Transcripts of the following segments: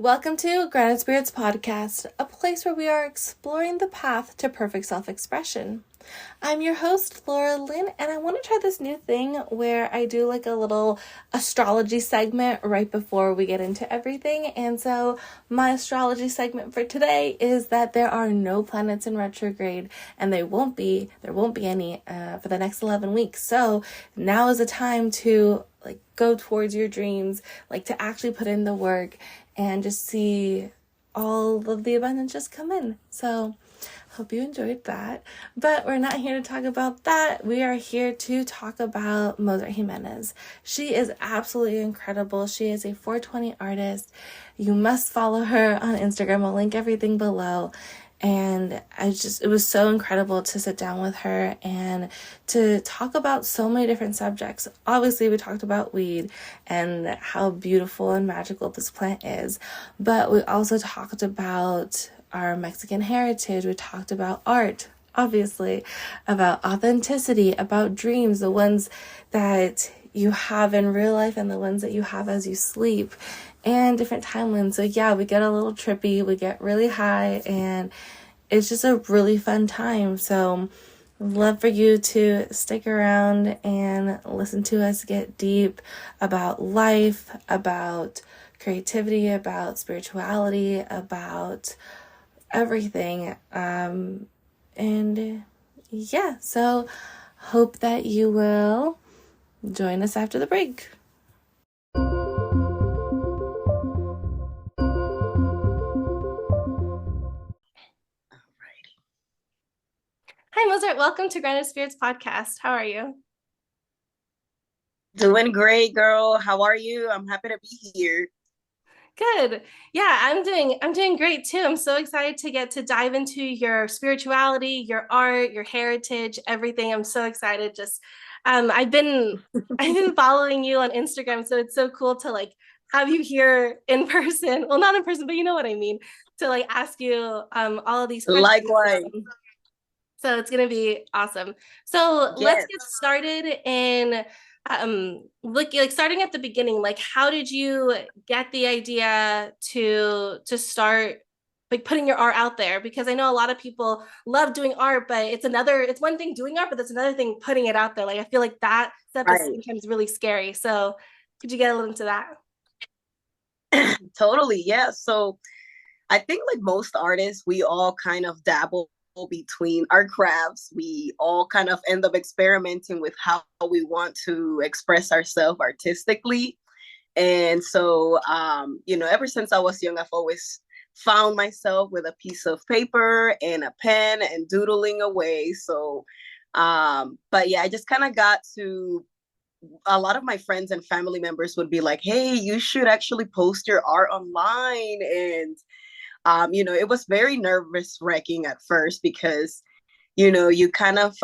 Welcome to Granite Spirits Podcast, a place where we are exploring the path to perfect self-expression. I'm your host, Laura Lynn, and I want to try this new thing where I do like a little astrology segment right before we get into everything. And so my astrology segment for today is that there are no planets in retrograde, and there won't be any for the next 11 weeks. So now is the time to go towards your dreams, to actually put in the work and just see all of the abundance just come in. So hope you enjoyed that. But we're not here to talk about that. We are here to talk about MozArt Jimenez. She is absolutely incredible. She is a 420 artist. You must follow her on Instagram. I'll link everything below. And it was so incredible to sit down with her and to talk about so many different subjects. Obviously, we talked about weed and how beautiful and magical this plant is, but we also talked about our Mexican heritage. We talked about art, obviously, about authenticity, about dreams, the ones that you have in real life and the ones that you have as you sleep, and different timelines. So yeah, we get a little trippy, we get really high, and it's just a really fun time. So I'd love for you to stick around and listen to us get deep about life, about creativity, about spirituality, about everything. And yeah, so hope that you will join us after the break. Hi, MozArt. Welcome to Granite Spirits Podcast. How are you? Doing great, girl. How are you? I'm happy to be here. Good. Yeah, I'm doing great too. I'm so excited to get to dive into your spirituality, your art, your heritage, everything. I'm so excited. Just I've been I've been following you on Instagram, so it's so cool to have you here in person. Well, not in person, but you know what I mean. To ask you all of these questions. Likewise. So it's gonna be awesome. So let's Yes. get started in starting at the beginning. How did you get the idea to start putting your art out there? Because I know a lot of people love doing art, but it's one thing doing art, but that's another thing putting it out there. I feel like that step is Right. sometimes really scary. So could you get a little into that? Totally. Yeah. So I think like most artists, we all kind of dabble between our crafts. We all kind of end up experimenting with how we want to express ourselves artistically. And so, ever since I was young, I've always found myself with a piece of paper and a pen and doodling away. So, but yeah, I just kind of got to a lot of my friends and family members would be like, hey, you should actually post your art online. And, it was very nervous wracking at first because, you kind of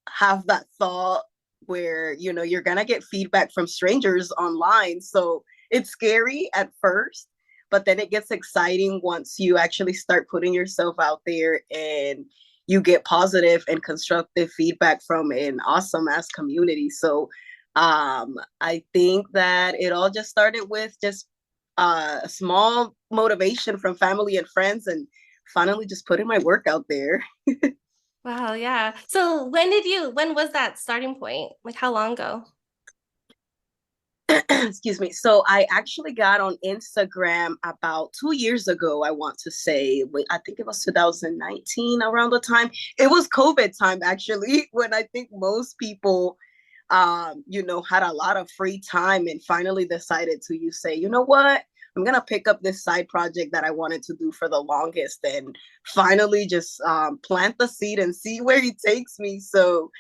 have that thought where, you're going to get feedback from strangers online. So it's scary at first, but then it gets exciting once you actually start putting yourself out there and you get positive and constructive feedback from an awesome ass community. So I think that it all just started with just a small motivation from family and friends, and finally just putting my work out there. Wow, yeah. So when was that starting point? How long ago? Excuse me. So I actually got on Instagram about 2 years ago, I want to say. I think it was 2019 around the time. It was COVID time, actually, when I think most people had a lot of free time and finally decided to you say, you know what? I'm gonna pick up this side project that I wanted to do for the longest and finally just plant the seed and see where it takes me. So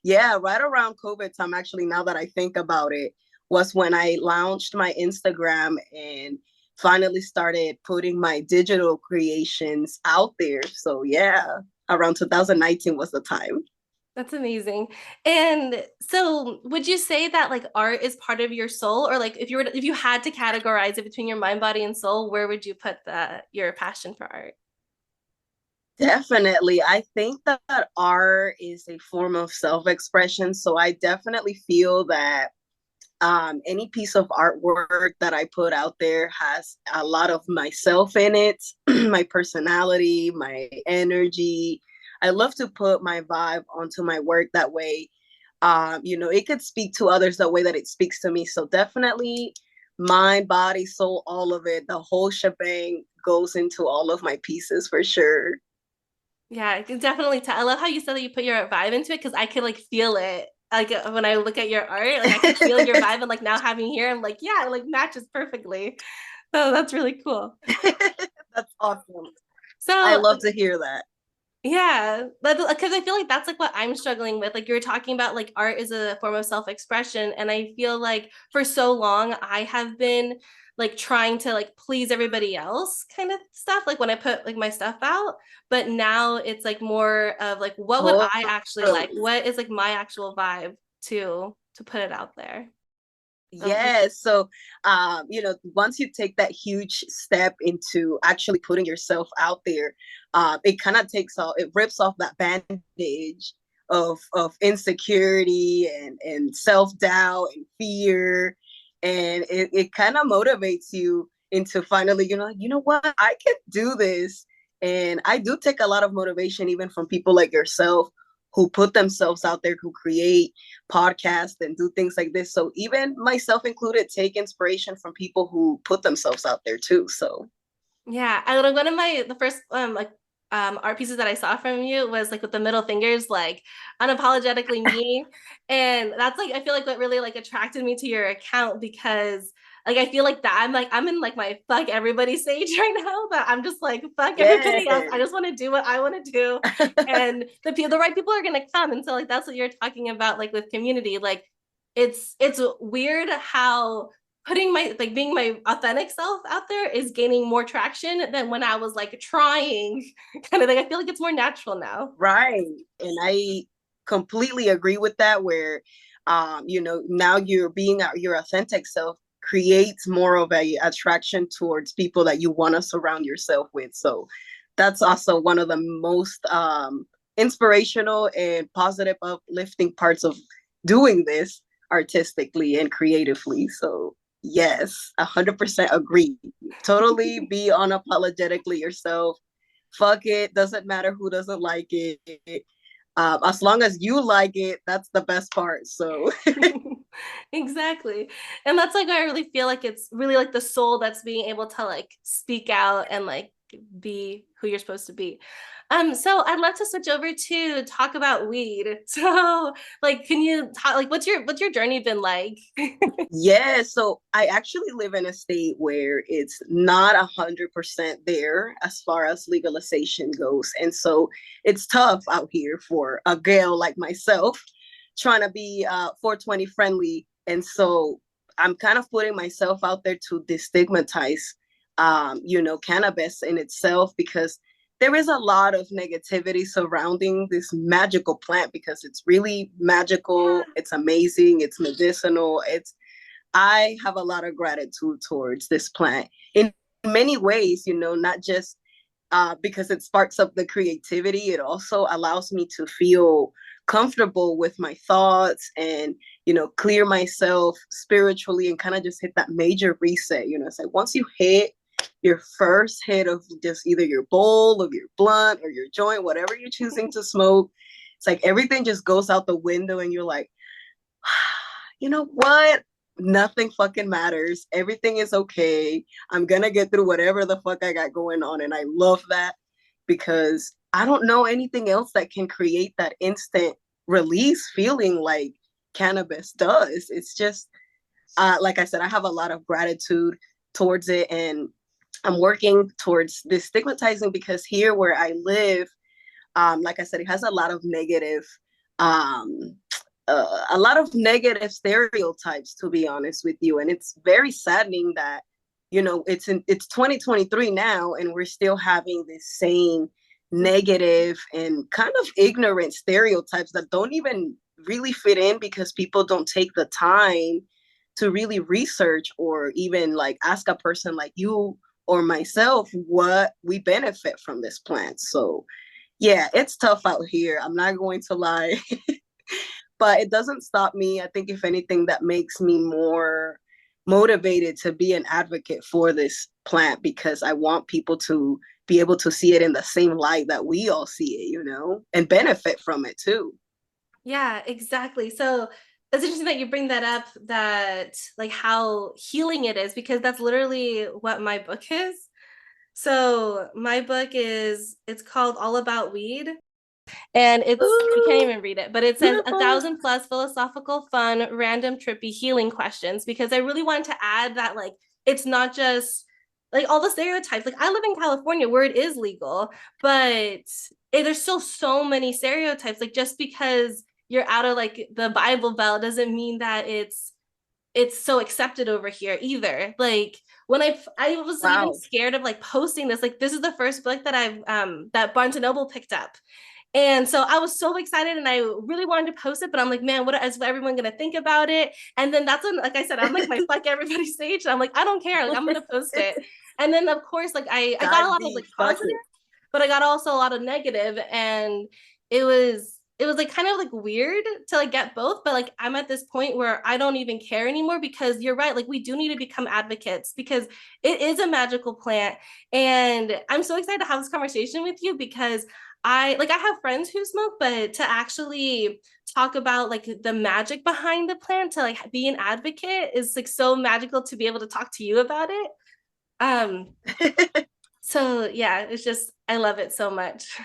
yeah, right around COVID time, actually, now that I think about it, was when I launched my Instagram and finally started putting my digital creations out there. So yeah, around 2019 was the time. That's amazing. And so would you say that art is part of your soul, or if you had to categorize it between your mind, body, and soul, where would you put your passion for art? Definitely. I think that art is a form of self expression. So I definitely feel that Any piece of artwork that I put out there has a lot of myself in it, my personality, my energy. I love to put my vibe onto my work that way. It could speak to others the way that it speaks to me. So definitely mind, body, soul, all of it, the whole shebang goes into all of my pieces for sure. Yeah, I can definitely tell. I love how you said that you put your vibe into it because I can like feel it. Like when I look at your art, like I can feel your vibe, and like now having here, I'm like, yeah, it like matches perfectly. So that's really cool. That's awesome. I So love to hear that. yeah, because I feel like that's like what I'm struggling with. Like you were talking about, like art is a form of self-expression, and I feel like for so long I have been like trying to like please everybody else kind of stuff, like when I put like my stuff out. But now it's like more of like what would I actually like? Totally. What is like my actual vibe to put it out there? Um, Yes. So, once you take that huge step into actually putting yourself out there, it kind of it rips off that bandage of insecurity and self doubt and fear, and it kind of motivates you into finally, you know what, I can do this. And I do take a lot of motivation even from people like yourself who put themselves out there, who create podcasts and do things like this. So even myself included, take inspiration from people who put themselves out there too. So Yeah, I like one of my the first like art pieces that I saw from you was like with the middle fingers, like unapologetically me. And that's like I feel like what really like attracted me to your account because like I feel like that I'm in like my fuck everybody stage right now, that I'm just like fuck everybody else. I yes. just want to do what I want to do. And the right people are gonna come. And so like that's what you're talking about, like with community. Like it's weird how putting my like being my authentic self out there is gaining more traction than when I was like trying kind of thing. I feel like it's more natural now. Right. And I completely agree with that, where now you're being your authentic self creates more of a attraction towards people that you want to surround yourself with. So that's also one of the most inspirational and positive uplifting parts of doing this artistically and creatively. So yes, 100% agree. Totally be unapologetically yourself. Fuck it, doesn't matter who doesn't like it. As long as you like it, that's the best part. So Exactly. And that's like I really feel like it's really like the soul that's being able to like speak out and like be who you're supposed to be. So I'd love to switch over to talk about weed. So like can you talk like what's your journey been like? yeah, so I actually live in a state where it's not 100% there as far as legalization goes, and so it's tough out here for a girl like myself trying to be 420 friendly. And so I'm kind of putting myself out there to destigmatize, cannabis in itself, because there is a lot of negativity surrounding this magical plant, because it's really magical, it's amazing, it's medicinal, I have a lot of gratitude towards this plant in many ways, not just because it sparks up the creativity. It also allows me to feel comfortable with my thoughts and, clear myself spiritually and kind of just hit that major reset. It's like once you hit your first hit of just either your bowl of your blunt or your joint, whatever you're choosing to smoke, it's like everything just goes out the window and you're like, you know what? Nothing fucking matters. Everything is okay. I'm gonna get through whatever the fuck I got going on. And I love that, because I don't know anything else that can create that instant release feeling like cannabis does. It's just, like I said, I have a lot of gratitude towards it. And I'm working towards this stigmatizing, because here where I live, like I said, it has um, a lot of negative stereotypes, to be honest with you. And it's very saddening that, it's 2023 now, and we're still having this same negative and kind of ignorant stereotypes that don't even really fit in, because people don't take the time to really research or even like ask a person like you or myself what we benefit from this plant. So yeah, it's tough out here. I'm not going to lie. but it doesn't stop me. I think if anything, that makes me more motivated to be an advocate for this plant, because I want people to be able to see it in the same light that we all see it, and benefit from it too. Yeah, exactly. So it's interesting that you bring that up, that like how healing it is, because that's literally what my book is. So my book it's called All About Weed. And you can't Ooh, even read it, but it says a beautiful. thousand plus philosophical, fun, random, trippy healing questions, because I really wanted to add that, like, it's not just like all the stereotypes. Like, I live in California where it is legal, but there's still so many stereotypes. Like, just because you're out of like the Bible Belt doesn't mean that it's so accepted over here either. Like when I was even Wow. scared of like posting this. Like, this is the first book that I've that Barnes and Noble picked up, and so I was so excited and I really wanted to post it, but I'm like, man, what is everyone gonna think about it? And then that's when, like I said, I'm like my fuck everybody stage. And I'm like, I don't care, like I'm gonna post it. And then of course, like I got a Dive lot of like deep. Fuck positive, it. but I got also a lot of negative, and it was like kind of like weird to like get both, but like I'm at this point where I don't even care anymore, because you're right, like we do need to become advocates, because it is a magical plant. And I'm so excited to have this conversation with you, because I have friends who smoke, but to actually talk about like the magic behind the plant, to like be an advocate, is like so magical to be able to talk to you about it. Um, so yeah, it's just I love it so much.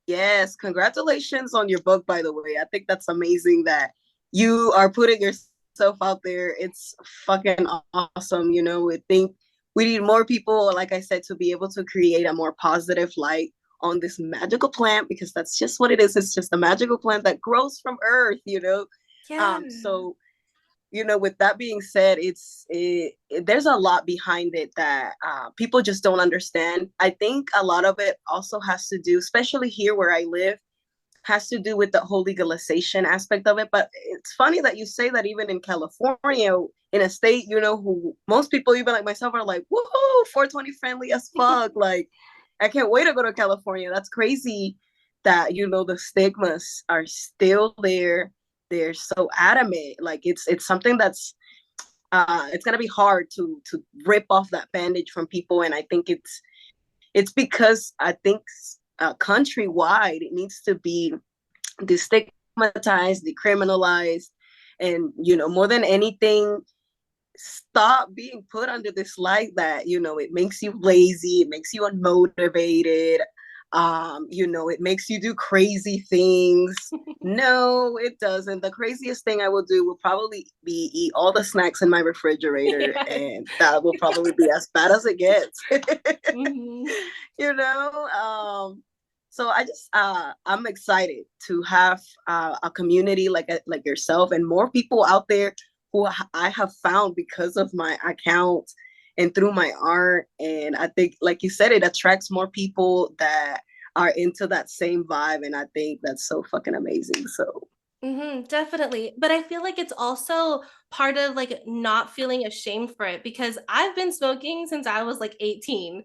Yes, congratulations on your book, by the way. I think that's amazing that you are putting yourself out there. It's fucking awesome. I think we need more people, like I said, to be able to create a more positive light on this magical plant, because that's just what it is. It's just a magical plant that grows from earth. Yeah. So with that being said, there's a lot behind it that people just don't understand. I think a lot of it also has to do, especially here where I live, has to do with the whole legalization aspect of it. But it's funny that you say that even in California, in a state, who most people, even like myself, are like, woohoo, 420 friendly as fuck. Like, I can't wait to go to California. That's crazy that, the stigmas are still there. They're so adamant. Like, it's something that's, it's going to be hard to rip off that bandage from people. And I think it's because I think countrywide, it needs to be destigmatized, decriminalized, and more than anything, stop being put under this light that it makes you lazy, it makes you unmotivated, it makes you do crazy things. No, it doesn't. The craziest thing I will do will probably be eat all the snacks in my refrigerator, Yes. and that will probably be as bad as it gets. Mm-hmm. you know so I'm excited to have a community like yourself and more people out there who I have found because of my account and through my art. And I think, like you said, it attracts more people that are into that same vibe, and I think that's so fucking amazing. So Definitely. But I feel like it's also part of like not feeling ashamed for it, because I've been smoking since I was like 18.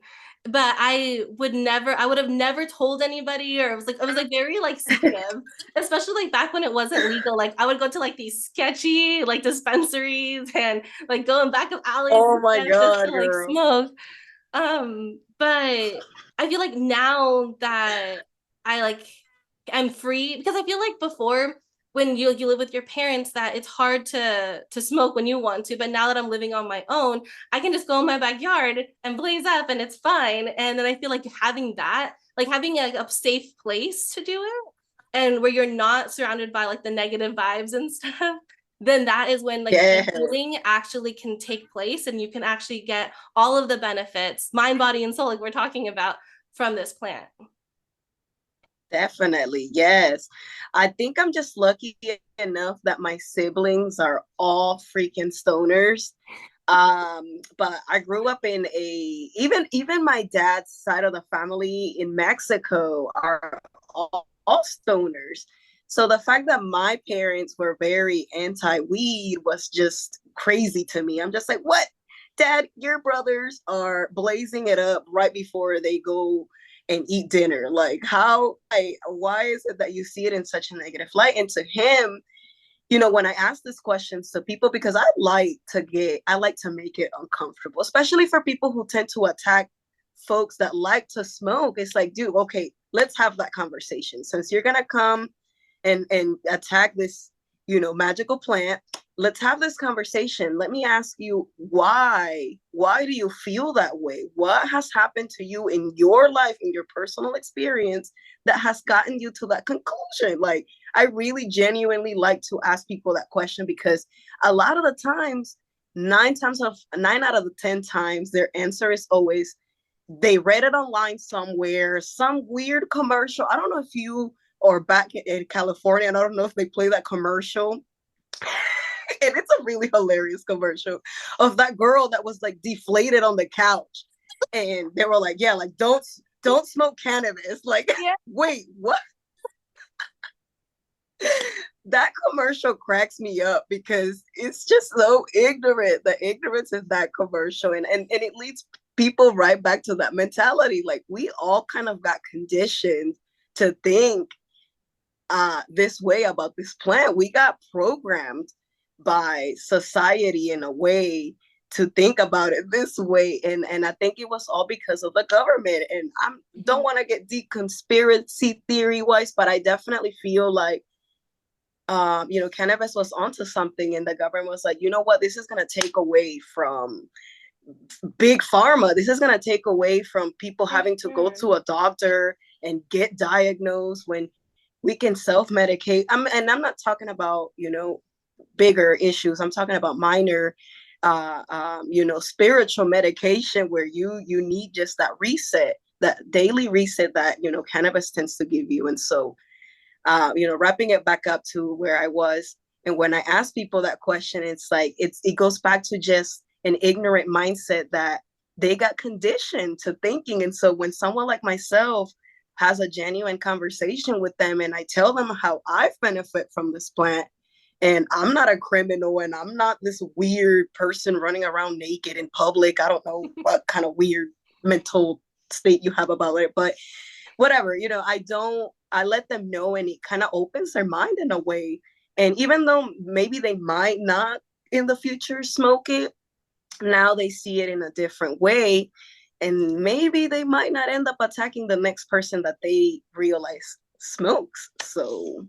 But I would have never told anybody, or it was like very like secretive, especially like back when it wasn't legal. Like I would go to like these sketchy like dispensaries and like go in back of alleys oh and my stuff just to god, like girl. smoke. But I feel like now that I like I'm free, because I feel like before, when you live with your parents, that it's hard to smoke when you want to, but now that I'm living on my own, I can just go in my backyard and blaze up and it's fine. And then I feel like having that, like having a safe place to do it, and where you're not surrounded by like the negative vibes and stuff, then that is when like the Yeah, healing actually can take place, and you can actually get all of the benefits, mind, body, and soul, like we're talking about, from this plant. definitely. Yes. I think I'm just lucky enough that my siblings are all freaking stoners. But I grew up in even my dad's side of the family in Mexico are all stoners. So the fact that my parents were very anti-weed was just crazy to me. I'm just like, what? Dad, your brothers are blazing it up right before they go, and eat dinner? Like, why is it that you see it in such a negative light? And to him, when I ask this question to people, because I like to make it uncomfortable, especially for people who tend to attack folks that like to smoke. It's like, dude, okay, let's have that conversation. Since you're gonna come and attack this, magical plant, let's have this conversation. Let me ask you why do you feel that way? What has happened to you in your life, in your personal experience, that has gotten you to that conclusion? Like, I really genuinely like to ask people that question, because a lot of the times, 9 out of the 10 times, their answer is always they read it online somewhere, some weird commercial. I don't know if you are back in California, and I don't know if they play that commercial. And it's a really hilarious commercial of that girl that was like deflated on the couch, and they were like, yeah, like, don't smoke cannabis. Like, yeah. Wait, what? That commercial cracks me up because it's just so ignorant. The ignorance in that commercial, and it leads people right back to that mentality. Like, we all kind of got conditioned to think this way about this plant. We got programmed by society in a way to think about it this way, and I think it was all because of the government. And I don't want to get deep conspiracy theory wise, but I definitely feel like cannabis was onto something, and the government was like, you know what, this is going to take away from big pharma. This is going to take away from people having to go to a doctor and get diagnosed when we can self-medicate. And I'm not talking about, bigger issues. I'm talking about minor, spiritual medication where you need just that reset, that daily reset that, cannabis tends to give you. And so, wrapping it back up to where I was, and when I ask people that question, it's like, it goes back to just an ignorant mindset that they got conditioned to thinking. And so when someone like myself has a genuine conversation with them, and I tell them how I've benefit from this plant, and I'm not a criminal, and I'm not this weird person running around naked in public. I don't know what kind of weird mental state you have about it, but whatever, I let them know, and it kind of opens their mind in a way. And even though maybe they might not in the future smoke it, now they see it in a different way, and maybe they might not end up attacking the next person that they realize smokes. So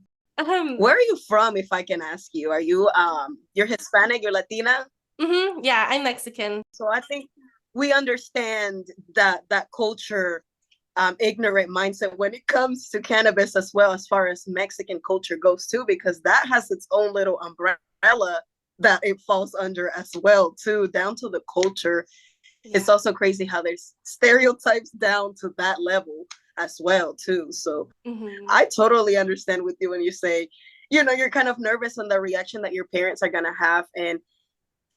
where are you from, if I can ask you? Are you you're Hispanic, you're Latina? Yeah, I'm Mexican. So I think we understand that culture, ignorant mindset when it comes to cannabis, as well, as far as Mexican culture goes too, because that has its own little umbrella that it falls under as well too, down to the culture. Yeah. It's also crazy how there's stereotypes down to that level as well too. So I totally understand with you when you say, you're kind of nervous on the reaction that your parents are gonna have. And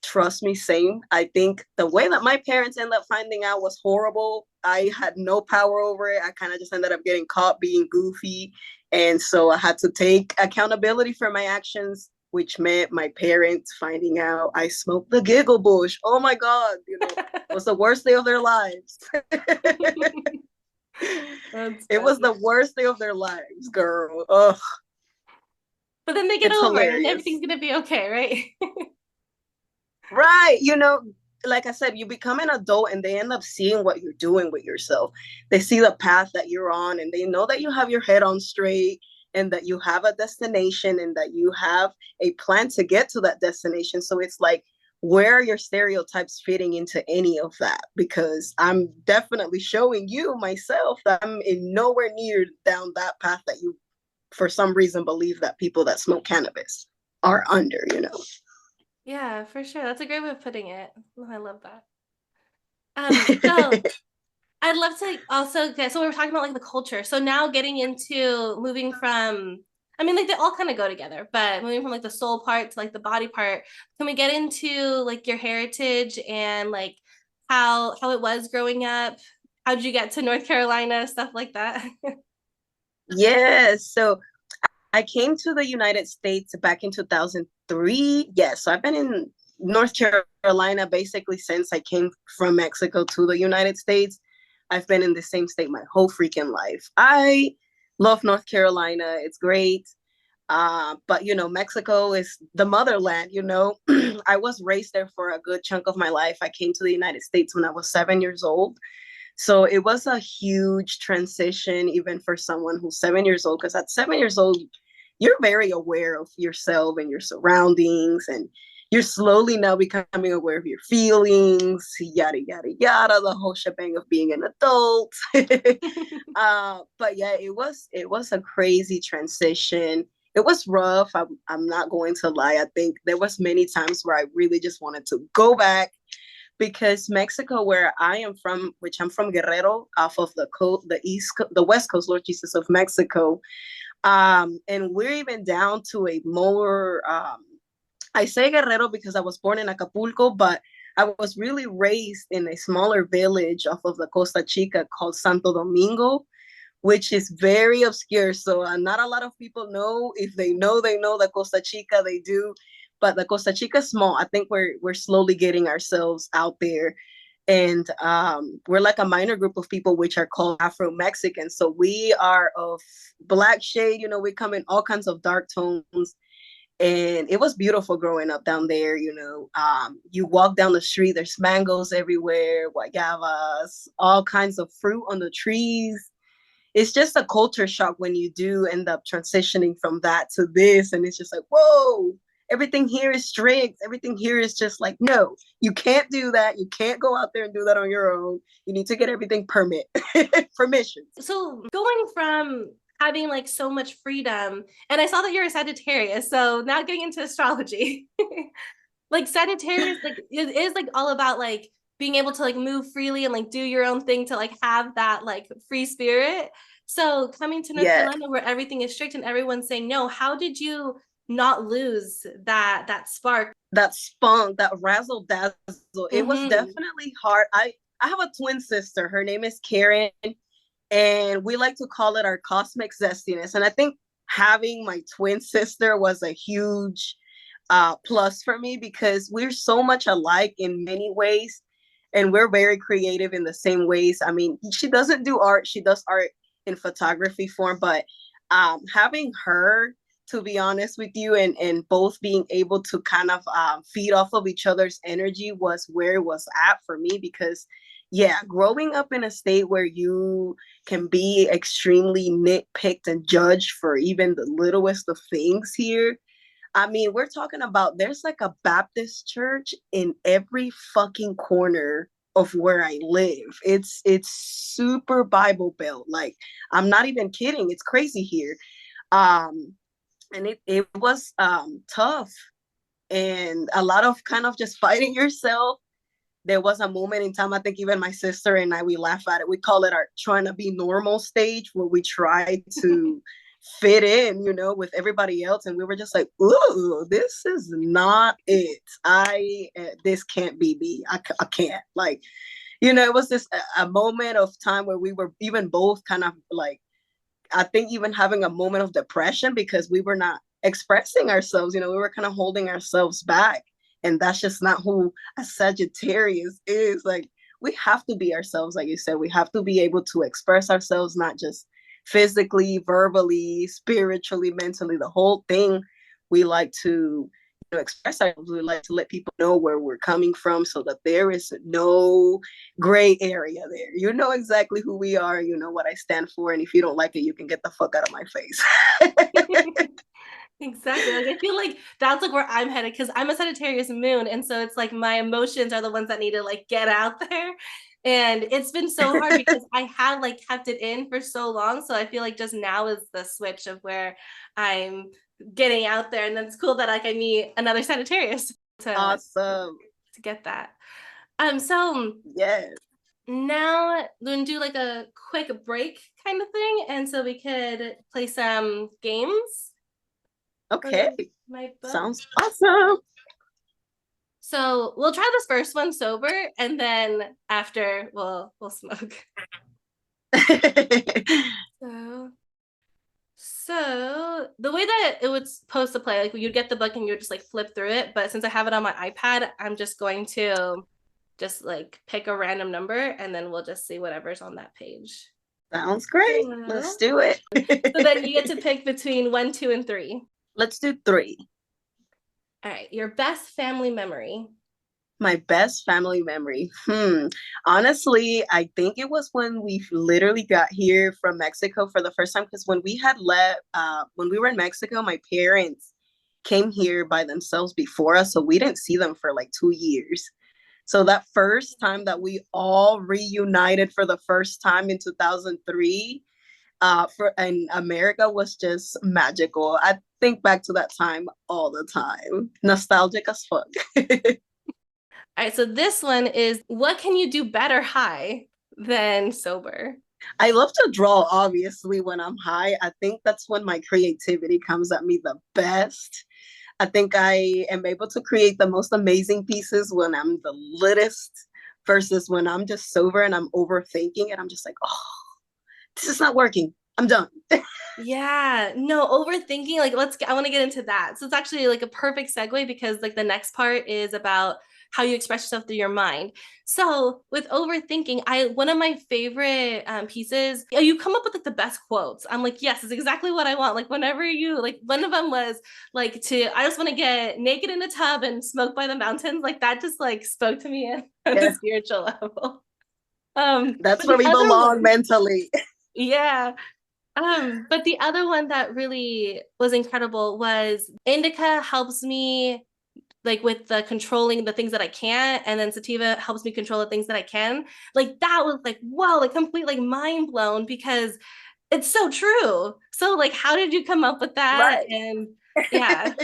trust me, same. I think the way that my parents ended up finding out was horrible. I had no power over it. I kind of just ended up getting caught being goofy. And so I had to take accountability for my actions, which meant my parents finding out I smoked the giggle bush. Oh my God, it was the worst day of their lives. It was the worst day of their lives, girl. Ugh. But then they get over it and everything's going to be okay, right? Right. Like I said, you become an adult and they end up seeing what you're doing with yourself. They see the path that you're on, and they know that you have your head on straight, and that you have a destination, and that you have a plan to get to that destination. So it's like, where are your stereotypes fitting into any of that? Because I'm definitely showing you myself that I'm in nowhere near down that path that you, for some reason, believe that people that smoke cannabis are under, Yeah, for sure. That's a great way of putting it. I love that. So I'd love to also get, so we were talking about like the culture. So now getting into moving from, I mean, like they all kind of go together, but moving from like the soul part to like the body part, can we get into like your heritage and like how it was growing up? How did you get to North Carolina, stuff like that? Yes. So I came to the United States back in 2003. Yes. So I've been in North Carolina basically since I came from Mexico to the United States. I've been in the same state my whole freaking life. I love North Carolina. It's great. But Mexico is the motherland. I was raised there for a good chunk of my life. I came to the United States when I was 7 years old. So it was a huge transition, even for someone who's 7 years old, because at 7 years old, you're very aware of yourself and your surroundings, and you're slowly now becoming aware of your feelings, yada, yada, yada, the whole shebang of being an adult. But yeah, it was a crazy transition. It was rough. I'm not going to lie. I think there was many times where I really just wanted to go back, because Mexico, where I am from, which I'm from Guerrero, off of the west coast, Lord Jesus, of Mexico, and we're even down to a more. I say Guerrero because I was born in Acapulco, but I was really raised in a smaller village off of the Costa Chica called Santo Domingo, which is very obscure. So not a lot of people know. If they know, they know the Costa Chica. They do, but the Costa Chica is small. I think we're slowly getting ourselves out there, and we're like a minor group of people which are called Afro Mexicans. So we are of black shade. We come in all kinds of dark tones. And it was beautiful growing up down there. You walk down the street, there's mangoes everywhere, guayabas, all kinds of fruit on the trees. It's just a culture shock when you do end up transitioning from that to this, and it's just like, whoa, everything here is strict. Everything here is just like, no, you can't do that. You can't go out there and do that on your own. You need to get everything permission. So going from having like so much freedom, and I saw that you're a Sagittarius, so now getting into astrology. Like Sagittarius, like it is like all about like being able to like move freely and like do your own thing, to like have that like free spirit. So coming to North Yeah, Carolina where everything is strict and everyone's saying no, how did you not lose that spark? that spunk, that razzle dazzle. It was Mm-hmm. definitely hard. I have a twin sister. Her name is Karen, and we like to call it our cosmic zestiness. And I think having my twin sister was a huge plus for me, because we're so much alike in many ways, and we're very creative in the same ways. I mean, she doesn't do art; she does art in photography form. But having her, to be honest with you, and both being able to kind of feed off of each other's energy was where it was at for me. Because yeah, growing up in a state where you can be extremely nitpicked and judged for even the littlest of things here. I mean, we're talking about there's like a Baptist church in every fucking corner of where I live. It's super Bible belt. Like, I'm not even kidding. It's crazy here. Um and it was tough, and a lot of kind of just fighting yourself. There was a moment in time, I think even my sister and I, we laugh at it. We call it our trying to be normal stage, where we try to fit in, with everybody else. And we were just like, ooh, this is not it. This can't be me. I can't. Like, it was this a moment of time where we were even both kind of like, I think even having a moment of depression, because we were not expressing ourselves. We were kind of holding ourselves back. And that's just not who a Sagittarius is. Like, we have to be ourselves, like you said. We have to be able to express ourselves, not just physically, verbally, spiritually, mentally, the whole thing. We like to express ourselves. We like to let people know where we're coming from, so that there is no gray area there. You know exactly who we are. You know what I stand for. And if you don't like it, you can get the fuck out of my face. Exactly. Like I feel like that's like where I'm headed, because I'm a Sagittarius moon. And so it's like my emotions are the ones that need to like get out there. And it's been so hard because I had like kept it in for so long. So I feel like just now is the switch of where I'm getting out there. And then it's cool that like I meet another Sagittarius to Awesome. to get that. So Yes. now we're gonna do like a quick break kind of thing. And so we could play some games for Okay. my book. Sounds awesome. So we'll try this first one sober, and then after we'll smoke. So so the way that it was supposed to play, like you'd get the book and you would just like flip through it. But since I have it on my iPad, I'm just going to just like pick a random number and then we'll just see whatever's on that page. Sounds great. Yeah. Let's do it. So then you get to pick between 1, 2, and 3. Let's do 3. All right. Your best family memory. My best family memory. Honestly, I think it was when we literally got here from Mexico for the first time. Because when we had left, when we were in Mexico, my parents came here by themselves before us, so we didn't see them for like 2 years. So that first time that we all reunited for the first time in 2003, for in America was just magical. I think back to that time all the time. Nostalgic as fuck. All right, so this one is, what can you do better high than sober? I love to draw, obviously, when I'm high. I think that's when my creativity comes at me the best. I think I am able to create the most amazing pieces when I'm the littest versus when I'm just sober and I'm overthinking and I'm just like, oh, this is not working. I'm done. Yeah, no, overthinking, like I want to get into that. So it's actually like a perfect segue because like the next part is about how you express yourself through your mind. So with overthinking, one of my favorite pieces, you come up with like the best quotes. I'm like, yes, it's exactly what I want. Like whenever you like, one of them was like, I just want to get naked in a tub and smoke by the mountains. Like that just like spoke to me at the Yes, spiritual level. that's But where the we other belong one, mentally. yeah. But the other one that really was incredible was indica helps me like with the controlling the things that I can't, and then sativa helps me control the things that I can. Like that was like, wow, like complete like mind blown because it's so true. So like how did you come up with that? Right. And yeah.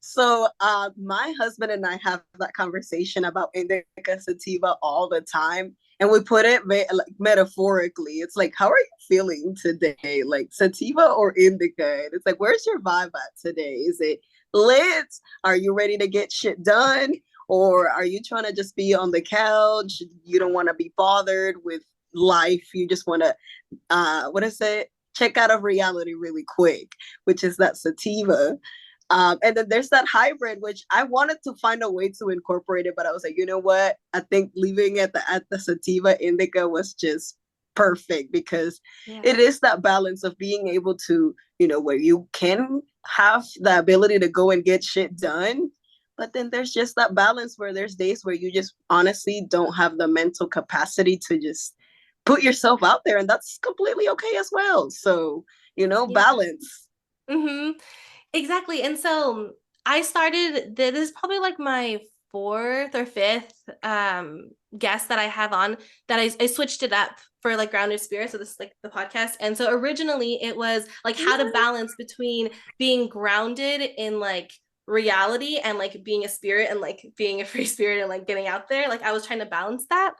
So my husband and I have that conversation about indica sativa all the time, and we put it like metaphorically. It's like, how are you feeling today, like sativa or indica? And it's like, where's your vibe at today? Is it lit? Are you ready to get shit done, or are you trying to just be on the couch? You don't want to be bothered with life. You just want to what is it, check out of reality really quick, which is that sativa. And then there's that hybrid, which I wanted to find a way to incorporate it, but I was like, you know what? I think leaving it at the sativa indica was just perfect because Yeah. it is that balance of being able to, where you can have the ability to go and get shit done. But then there's just that balance where there's days where you just honestly don't have the mental capacity to just put yourself out there. And that's completely okay as well. So, Yeah. balance. Mm-hmm. Exactly. And so I started, this is probably like my fourth or fifth guest that I have on that I switched it up for like grounded spirit. So this is like the podcast. And so originally it was like how to balance between being grounded in like reality and like being a spirit and like being a free spirit and like getting out there. Like I was trying to balance that.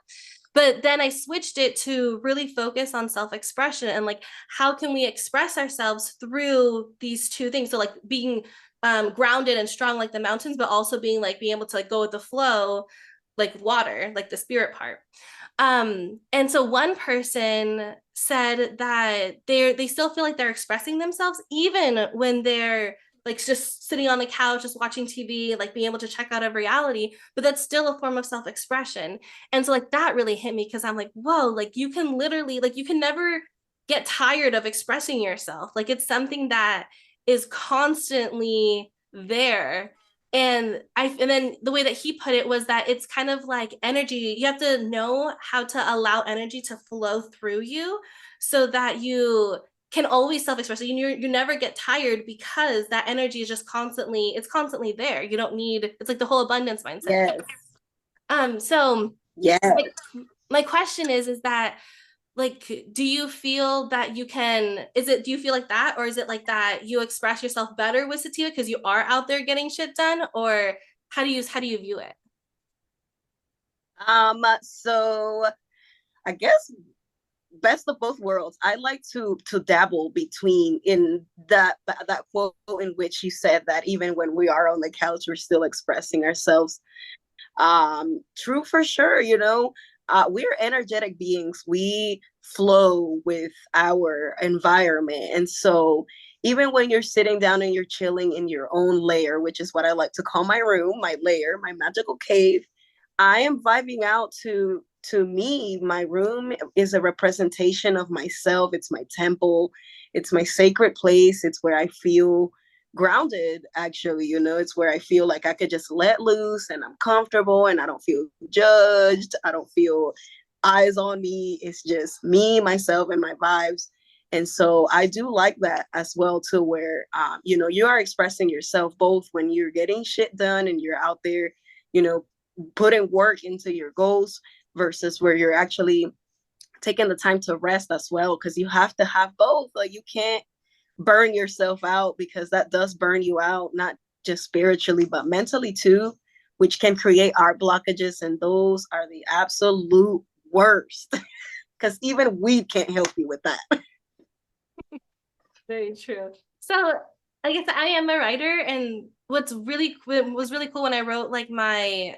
But then I switched it to really focus on self-expression and like how can we express ourselves through these two things. So like being grounded and strong like the mountains, but also being able to like go with the flow like water, like the spirit part. And so one person said that they still feel like they're expressing themselves even when they're like just sitting on the couch, just watching TV, like being able to check out of reality, but that's still a form of self-expression. And so like that really hit me because I'm like, whoa, like you can literally, like you can never get tired of expressing yourself. Like it's something that is constantly there. And then the way that he put it was that it's kind of like energy. You have to know how to allow energy to flow through you so that you can always self-express. So you never get tired because that energy is just constantly there. You don't need, it's like the whole abundance mindset thing. Yes. So Yeah. my question is that like, do you feel that you can, do you feel like that? Or is it like that you express yourself better with sativa because you are out there getting shit done? Or how do you view it? So I guess best of both worlds. I like to dabble between in that quote in which you said that even when we are on the couch, we're still expressing ourselves. True for sure. We're energetic beings. We flow with our environment, and so even when you're sitting down and you're chilling in your own layer, which is what I like to call my room, my layer, my magical cave. I am vibing out to me. My room is a representation of myself. It's my temple. It's my sacred place. It's where I feel grounded, actually. It's where I feel like I could just let loose and I'm comfortable and I don't feel judged. I don't feel eyes on me. It's just me, myself, and my vibes. And so I do like that as well too, where you are expressing yourself both when you're getting shit done and you're out there, you know, putting work into your goals versus where you're actually taking the time to rest as well, because you have to have both. Like, you can't burn yourself out, because that does burn you out, not just spiritually but mentally too, which can create art blockages, and those are the absolute worst. Because even weed can't help you with that. Very true. So I guess I am a writer, and was really cool when I wrote like my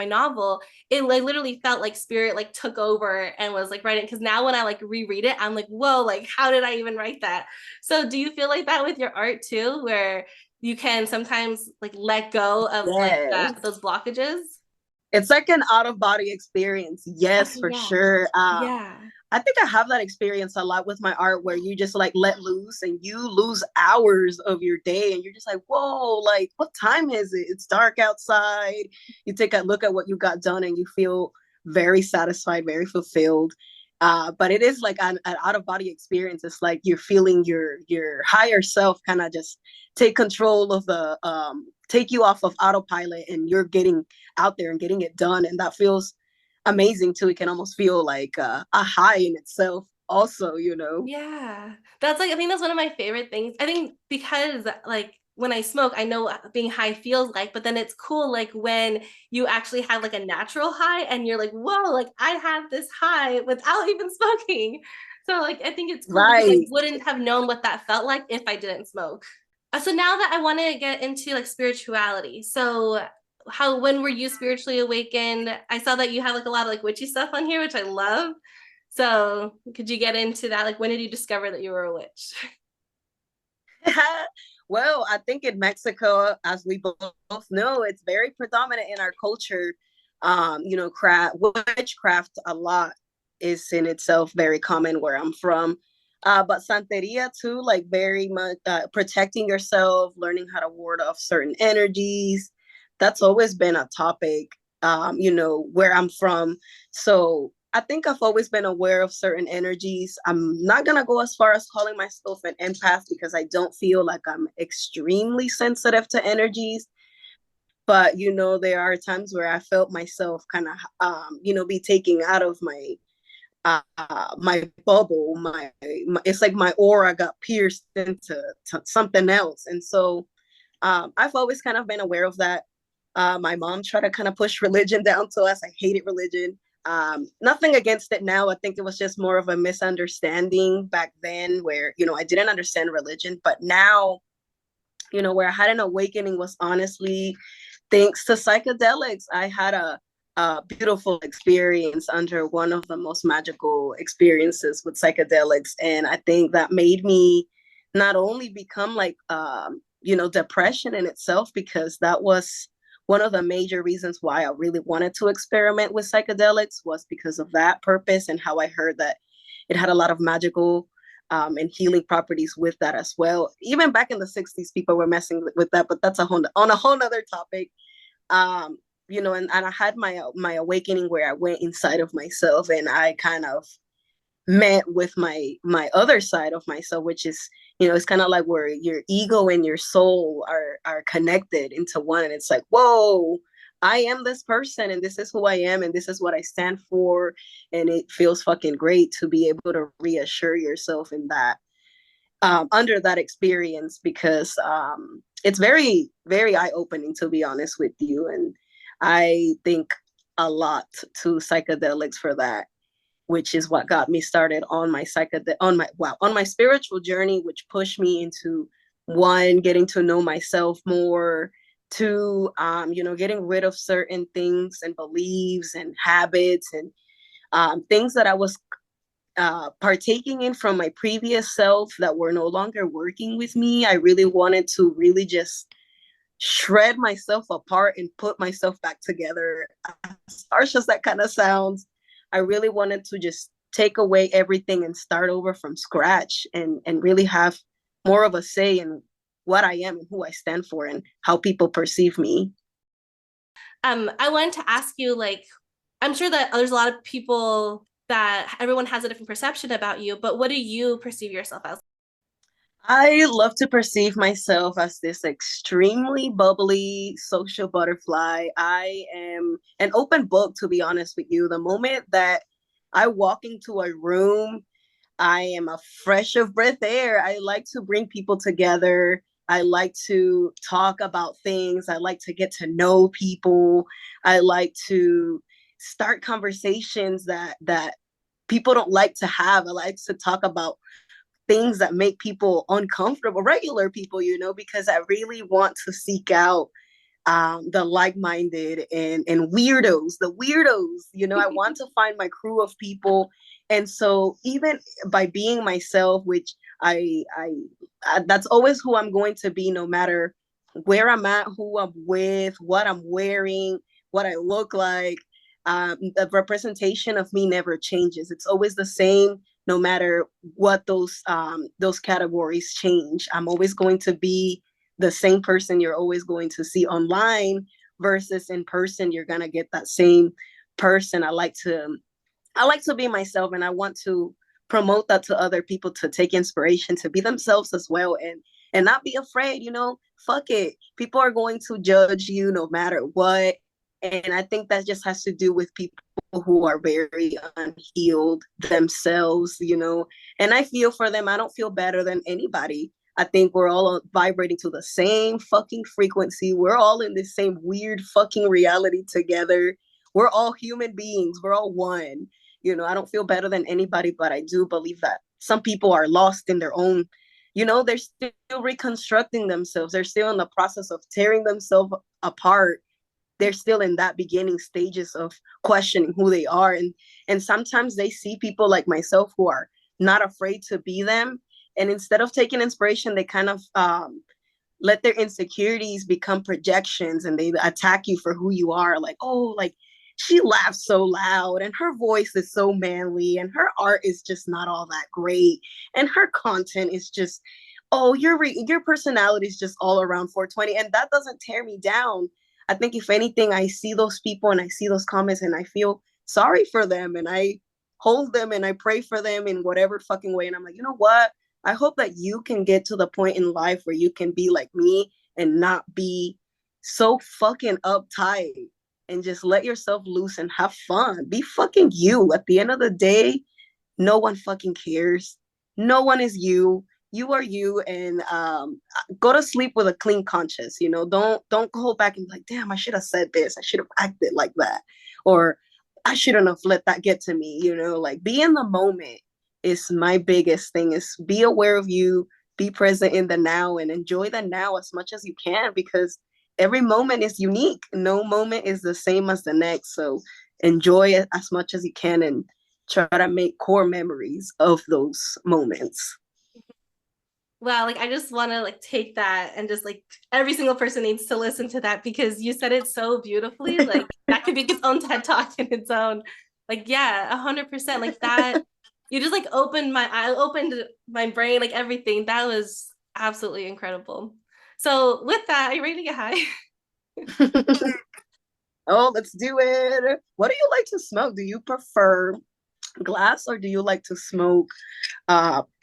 novel, it like literally felt like spirit like took over and was like writing, because now when I like reread it, I'm like, whoa, like how did I even write that? So do you feel like that with your art too, where you can sometimes like let go of like that Yes, those blockages? it's like an out of body experience. Yes, Okay, for yeah. sure. Yeah. I think I have that experience a lot with my art, where you just like let loose and you lose hours of your day and you're just like, whoa, like what time is it? It's dark outside. You take a look at what you got done and you feel very satisfied, very fulfilled. But it is like an out of body experience. It's like you're feeling your higher self kind of just take control of the take you off of autopilot, and you're getting out there and getting it done, and that feels amazing too. It can almost feel like a high in itself also. Yeah. That's like, I think that's one of my favorite things. I think because like when I smoke, I know what being high feels like, but then it's cool like when you actually have like a natural high and you're like, whoa, like I have this high without even smoking. So like I think it's cool because I Right. wouldn't have known what that felt like if I didn't smoke. So now that I want to get into like spirituality. So how when were you spiritually awakened? I saw that you have like a lot of like witchy stuff on here, which I love. So could you get into that? Like when did you discover that you were a witch? Well, I think in Mexico, as we both know, it's very predominant in our culture. Witchcraft a lot is in itself very common where I'm from. But Santeria too, like very much protecting yourself, learning how to ward off certain energies. That's always been a topic, where I'm from. So I think I've always been aware of certain energies. I'm not gonna go as far as calling myself an empath, because I don't feel like I'm extremely sensitive to energies. But there are times where I felt myself kind of, be taking out of my bubble. My it's like my aura got pierced into something else, and so I've always kind of been aware of that. My mom tried to kind of push religion down to us. I hated religion. Nothing against it now. I think it was just more of a misunderstanding back then, where I didn't understand religion. But now, where I had an awakening was honestly thanks to psychedelics. I had a beautiful experience under one of the most magical experiences with psychedelics, and I think that made me not only become like depression in itself, because that was one of the major reasons why I really wanted to experiment with psychedelics, was because of that purpose and how I heard that it had a lot of magical and healing properties with that as well. Even back in the 60s, people were messing with that, but that's on a whole other topic. um and I had my awakening where I went inside of myself and I kind of met with my other side of myself, which is, it's kind of like where your ego and your soul are connected into one, and it's like, whoa, I am this person and this is who I am and this is what I stand for. And it feels fucking great to be able to reassure yourself in that, under that experience, because it's very, very eye opening, to be honest with you. And I think a lot to psychedelics for that, which is what got me started on my on my spiritual journey, which pushed me into, one, getting to know myself more, two, getting rid of certain things and beliefs and habits and things that I was partaking in from my previous self that were no longer working with me. I really wanted to really just shred myself apart and put myself back together. As harsh as that kind of sounds, I really wanted to just take away everything and start over from scratch and really have more of a say in what I am and who I stand for and how people perceive me. I wanted to ask you, like, I'm sure that there's a lot of people that everyone has a different perception about you, but what do you perceive yourself as? I love to perceive myself as this extremely bubbly social butterfly. I am an open book, to be honest with you. The moment that I walk into a room, I am a fresh of breath air. I like to bring people together. I like to talk about things. I like to get to know people. I like to start conversations that people don't like to have. I like to talk about things that make people uncomfortable, regular people, because I really want to seek out the like-minded and weirdos. I want to find my crew of people. And so even by being myself, which I that's always who I'm going to be, no matter where I'm at, who I'm with, what I'm wearing, what I look like. The representation of me never changes. It's always the same, no matter what those categories change. I'm always going to be the same person you're always going to see online versus in person. You're gonna get that same person. I like to be myself, and I want to promote that to other people, to take inspiration, to be themselves as well, and not be afraid. Fuck it. People are going to judge you no matter what, and I think that just has to do with people who are very unhealed themselves. And I feel for them. I don't feel better than anybody. I think we're all vibrating to the same fucking frequency. We're all in this same weird fucking reality together. We're all human beings. We're all one. I don't feel better than anybody, but I do believe that some people are lost in their own, they're still reconstructing themselves. They're still in the process of tearing themselves apart. They're still in that beginning stages of questioning who they are. And sometimes they see people like myself who are not afraid to be them. And instead of taking inspiration, they kind of let their insecurities become projections, and they attack you for who you are. Like, oh, like she laughs so loud and her voice is so manly and her art is just not all that great and her content is just, oh, your personality is just all around 420. And that doesn't tear me down. I think if anything, I see those people and I see those comments and I feel sorry for them, and I hold them and I pray for them in whatever fucking way. And I'm like, you know what? I hope that you can get to the point in life where you can be like me and not be so fucking uptight, and just let yourself loose and have fun. Be fucking you. At the end of the day, no one fucking cares. No one is you. You are you, and go to sleep with a clean conscience. Don't go back and be like, damn, I should have said this. I should have acted like that, or I shouldn't have let that get to me. Like, be in the moment is my biggest thing. Is be aware of you, be present in the now, and enjoy the now as much as you can, because every moment is unique. No moment is the same as the next. So enjoy it as much as you can and try to make core memories of those moments. Wow, like I just want to like take that and just like every single person needs to listen to that because you said it so beautifully. Like that could be its own TED talk in its own. Like yeah, 100%. Like that, you just like opened my brain, like everything. That was absolutely incredible. So with that, are you ready to get high? Oh, let's do it. What do you like to smoke? Do you prefer glass, or do you like to smoke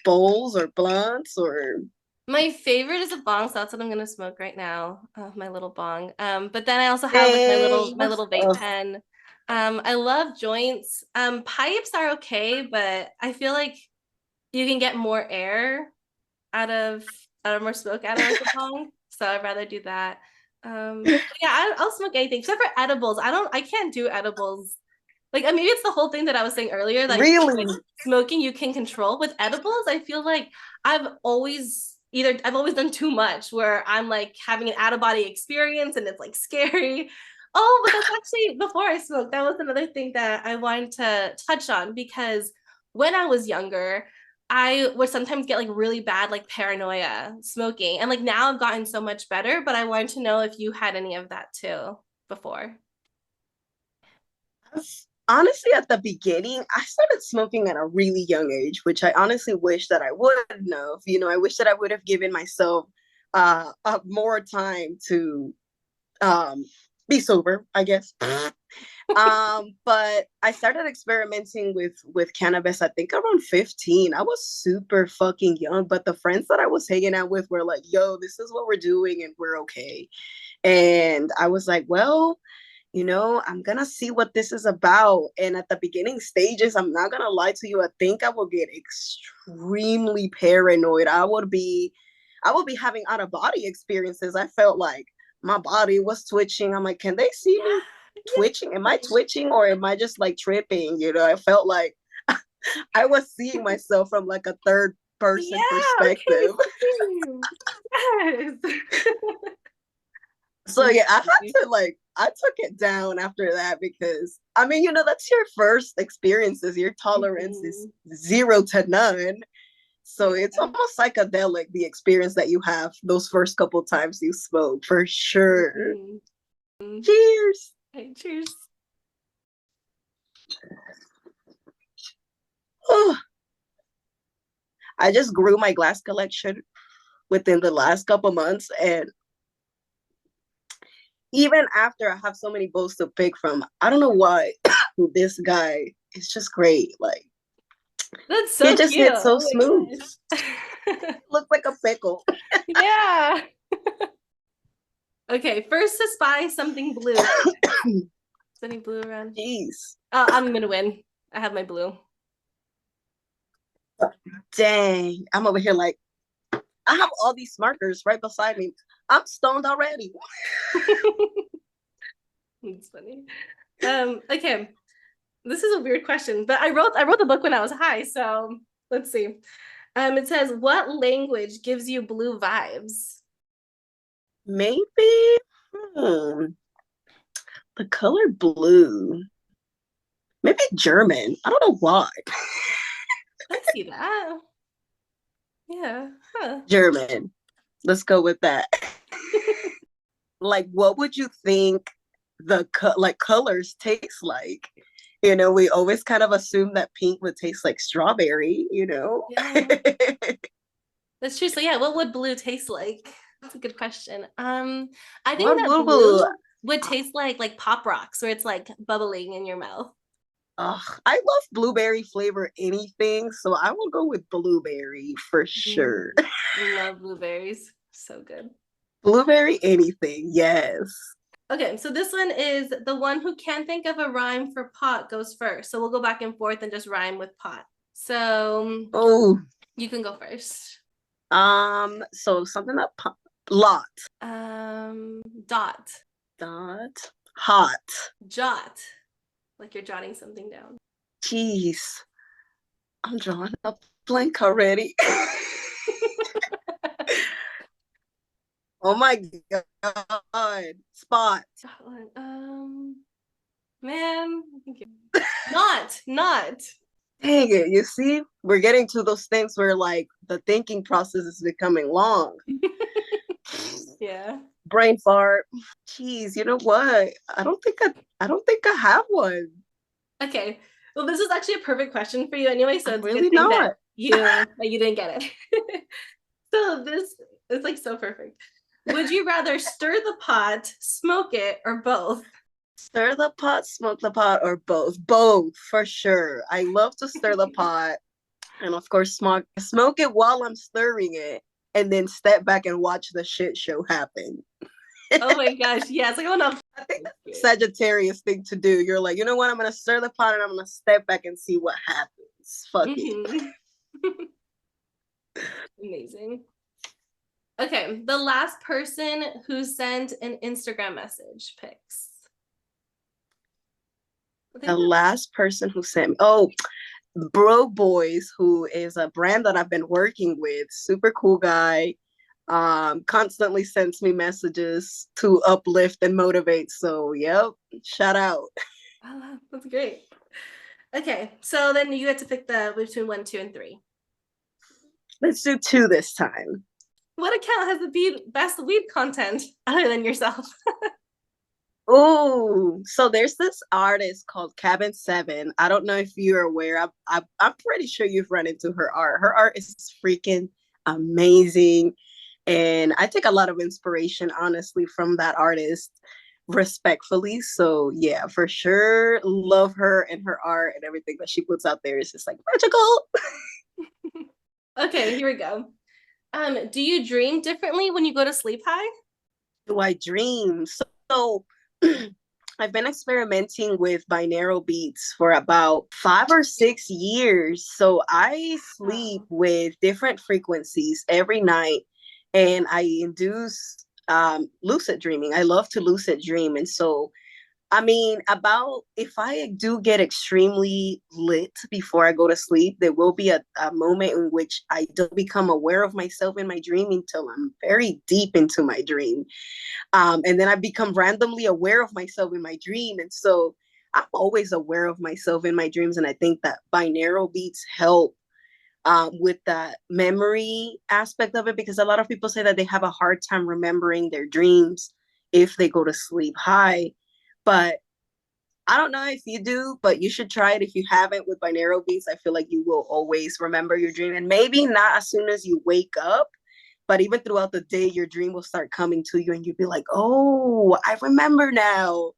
bowls or blunts or My favorite is a bong, so that's what I'm gonna smoke right now. My little bong. But then I also have like my little same? my little vape pen. I love joints. Pipes are okay, but I feel like you can get more air out of more smoke out of like a bong. So I'd rather do that. Yeah, I'll smoke anything except for edibles. I can't do edibles. Like maybe it's the whole thing that I was saying earlier that Really? with smoking you can control. With edibles, I feel like I've always done too much where I'm like having an out of body experience and it's like scary. Oh, but that's actually before I smoked. That was another thing that I wanted to touch on because when I was younger, I would sometimes get like really bad like paranoia smoking. And like now I've gotten so much better, but I wanted to know if you had any of that too before. Honestly, at the beginning, I started smoking at a really young age, which I honestly wish that I would have. I wish that I would have given myself more time to um, be sober, I guess. But I started experimenting with cannabis, I think around 15. I was super fucking young, but the friends that I was hanging out with were like, yo, this is what we're doing and we're okay. And I was like, well, I'm gonna see what this is about. And at the beginning stages, I'm not gonna lie to you, I think I will get extremely paranoid. I would be having out of body experiences. I felt like my body was twitching. I'm like, can they see me Yeah. twitching? Am I twitching or am I just like tripping? I felt like I was seeing myself from like a third person Yeah, okay, perspective. same. Yes. So yeah, I took it down after that because I mean, that's your first experiences. Your tolerance is Mhm. 0 to none. So it's Yeah. almost psychedelic, the experience that you have those first couple times you smoke, for sure. Mhm. Cheers. Okay, cheers. Oh, I just grew my glass collection within the last couple months, and even after I have so many bowls to pick from, I don't know why this guy is just great. Like That's he so just cute. hits so Oh my smooth. gosh. Looks like a pickle. Yeah. Okay, first to spy something blue. Is any blue around? Jeez. I'm gonna win. I have my blue. Dang. I'm over here like, I have all these markers right beside me. I'm stoned already. It's funny. Okay. This is a weird question, but I wrote the book when I was high, so let's see. It says, what language gives you blue vibes? Maybe hmm, the color blue. Maybe German. I don't know why. I see that. Yeah. Huh. German. Let's go with that. Like, what would you think like colors taste like? We always kind of assume that pink would taste like strawberry. Yeah. That's true. So yeah, what would blue taste like? That's a good question. I think What that blue? blue would taste like pop rocks, where it's like bubbling in your mouth. I love blueberry flavor anything, so I will go with blueberry for Mm, sure. love blueberries. So good. Blueberry anything, yes. Okay, so this one is the one who can't think of a rhyme for pot goes first. So we'll go back and forth and just rhyme with pot. So Oh, you can go first. so something that lot, Dot, dot, hot. jot, like you're jotting something down. Jeez, I'm drawing a blank already. Oh my god, spot. Man, not. Dang it, you see, we're getting to those things where like the thinking process is becoming long. Yeah. Brain fart. Jeez, you know what? I don't think I have one. Okay. Well, this is actually a perfect question for you anyway, so I'm it's a good really thing that not. you didn't get it. So this is like so perfect. Would you rather stir the pot, smoke it, or both? Stir the pot, smoke the pot, or both? Both for sure. I love to stir the pot, and of course, smoke it while I'm stirring it, and then step back and watch the shit show happen. Oh my gosh, yes, like oh no. I think that's the Sagittarius thing to do. You're like, you know what? I'm gonna stir the pot and I'm gonna step back and see what happens. Fuck it. Mm-hmm. Amazing. Okay, the last person who sent an Instagram message pics. I The think that last person who sent me, oh, Bro Boys, who is a brand that I've been working with, super cool guy. Constantly sends me messages to uplift and motivate. So, yep, shout out. that's great. Okay, so then you get to pick the between one, two, and three. Let's do two this time. What account has the best weed content other than yourself? Oh, so there's this artist called Cabin 7. I don't know if you're aware. I'm pretty sure you've run into her art. Her art is freaking amazing. And I take a lot of inspiration, honestly, from that artist, respectfully. So, yeah, for sure, love her and her art and everything that she puts out there is just like magical. Okay, here we go. Do you dream differently when you go to sleep high? Do I dream? So I've been experimenting with binaural beats for about 5 or 6 years. So I sleep Oh. with different frequencies every night and I induce lucid dreaming. I love to lucid dream. And so I mean, about if I do get extremely lit before I go to sleep, there will be a moment in which I don't become aware of myself in my dream until I'm very deep into my dream. And then I become randomly aware of myself in my dream. And so I'm always aware of myself in my dreams. And I think that binaural beats help with that memory aspect of it because a lot of people say that they have a hard time remembering their dreams if they go to sleep high. But I don't know if you do, but you should try it if you haven't with binaural beats. I feel like you will always remember your dream. And maybe not as soon as you wake up, but even throughout the day, your dream will start coming to you and you'll be like, oh, I remember now.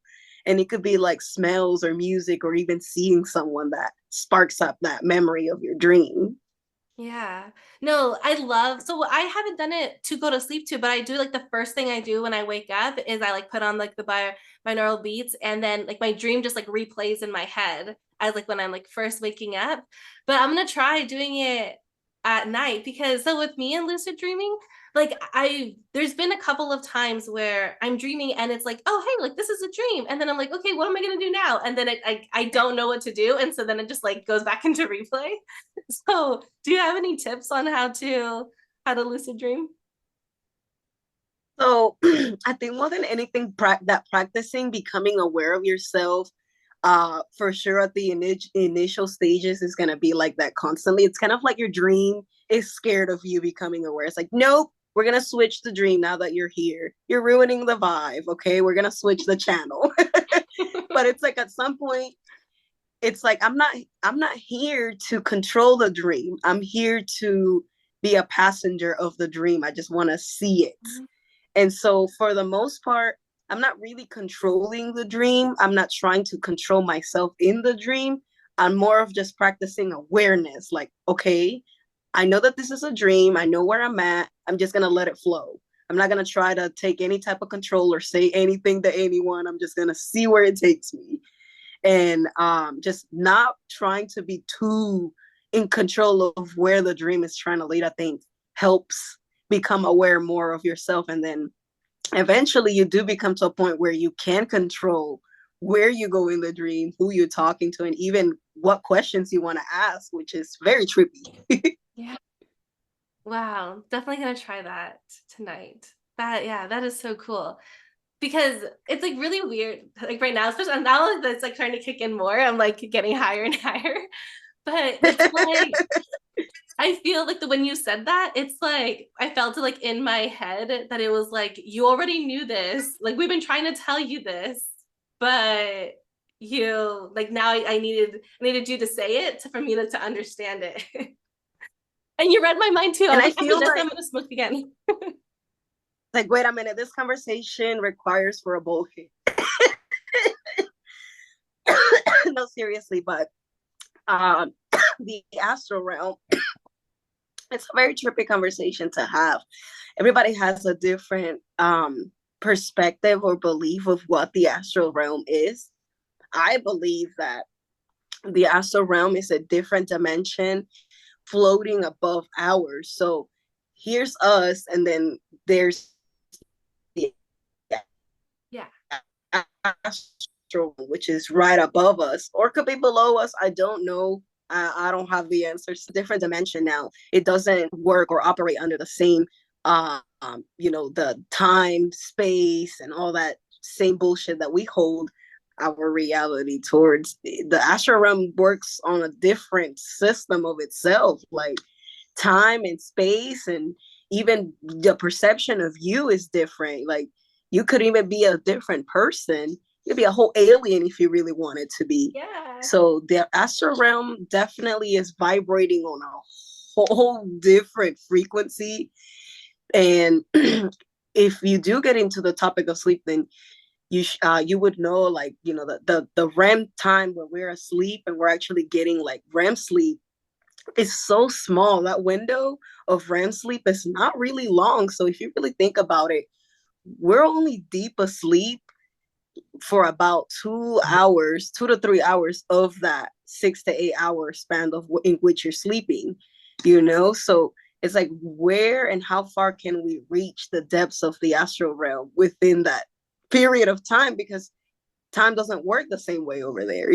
And it could be like smells or music or even seeing someone that sparks up that memory of your dream. Yeah. No, I love, so I haven't done it to go to sleep to, but I do like the first thing I do when I wake up is I like put on like the binaural beats and then like my dream just like replays in my head as like when I'm like first waking up. But I'm gonna try doing it at night because so with me and lucid dreaming, like there's been a couple of times where I'm dreaming and it's like, oh hey, like this is a dream. And then I'm like, okay, what am I gonna do now? And then I don't know what to do. And so then it just like goes back into replay. So, do you have any tips on how to lucid dream? So I think more than anything, that practicing becoming aware of yourself, for sure at the initial stages is gonna be like that constantly. It's kind of like your dream is scared of you becoming aware. It's like, nope, we're gonna switch the dream now that you're here. You're ruining the vibe. Okay, we're gonna switch the channel. But it's like at some point, it's like I'm not here to control the dream. I'm here to be a passenger of the dream. I just want to see it. And so, for the most part, I'm not really controlling the dream. I'm not trying to control myself in the dream. I'm more of just practicing awareness. Like, okay, I know that this is a dream. I know where I'm at. I'm just going to let it flow. I'm not going to try to take any type of control or say anything to anyone. I'm just going to see where it takes me. And just not trying to be too in control of where the dream is trying to lead, I think helps become aware more of yourself. And then eventually you do become to a point where you can control where you go in the dream, who you're talking to, and even what questions you want to ask, which is very trippy. Yeah. Wow, definitely gonna try that tonight. That yeah, that is so cool. Because it's like really weird. Like right now, especially now that it's like trying to kick in more, I'm like getting higher and higher. But it's like I feel like the when you said that, it's like I felt it like in my head that it was like you already knew this. Like we've been trying to tell you this, but you like now I needed you to say it for me to understand it. And you read my mind too. I And was I like, after feel this, I'm like gonna smoke again. wait a minute, this conversation requires for a bullshit. No, seriously, but um the astral realm, it's a very trippy conversation to have. Everybody has a different perspective or belief of what the astral realm is. I believe that the astral realm is a different dimension floating above ours. So here's us, and then there's the Yeah. astral, which is right above us, or could be below us. I don't know. I don't have the answers. Different dimension now. It doesn't work or operate under the same, the time, space, and all that same bullshit that we hold our reality towards. The astral realm works on a different system of itself. Like time and space, and even the perception of you is different. Like you could even be a different person. You could be a whole alien if you really wanted to be. Yeah. So the astral realm definitely is vibrating on a whole different frequency. And if you do get into the topic of sleep, then you would know, like, the REM time where we're asleep and we're actually getting like REM sleep is so small. That window of REM sleep is not really long. So if you really think about it, we're only deep asleep for about 2 hours, 2 to 3 hours of that 6 to 8 hour span in which you're sleeping. So it's like, where and how far can we reach the depths of the astral realm within that period of time? Because time doesn't work the same way over there.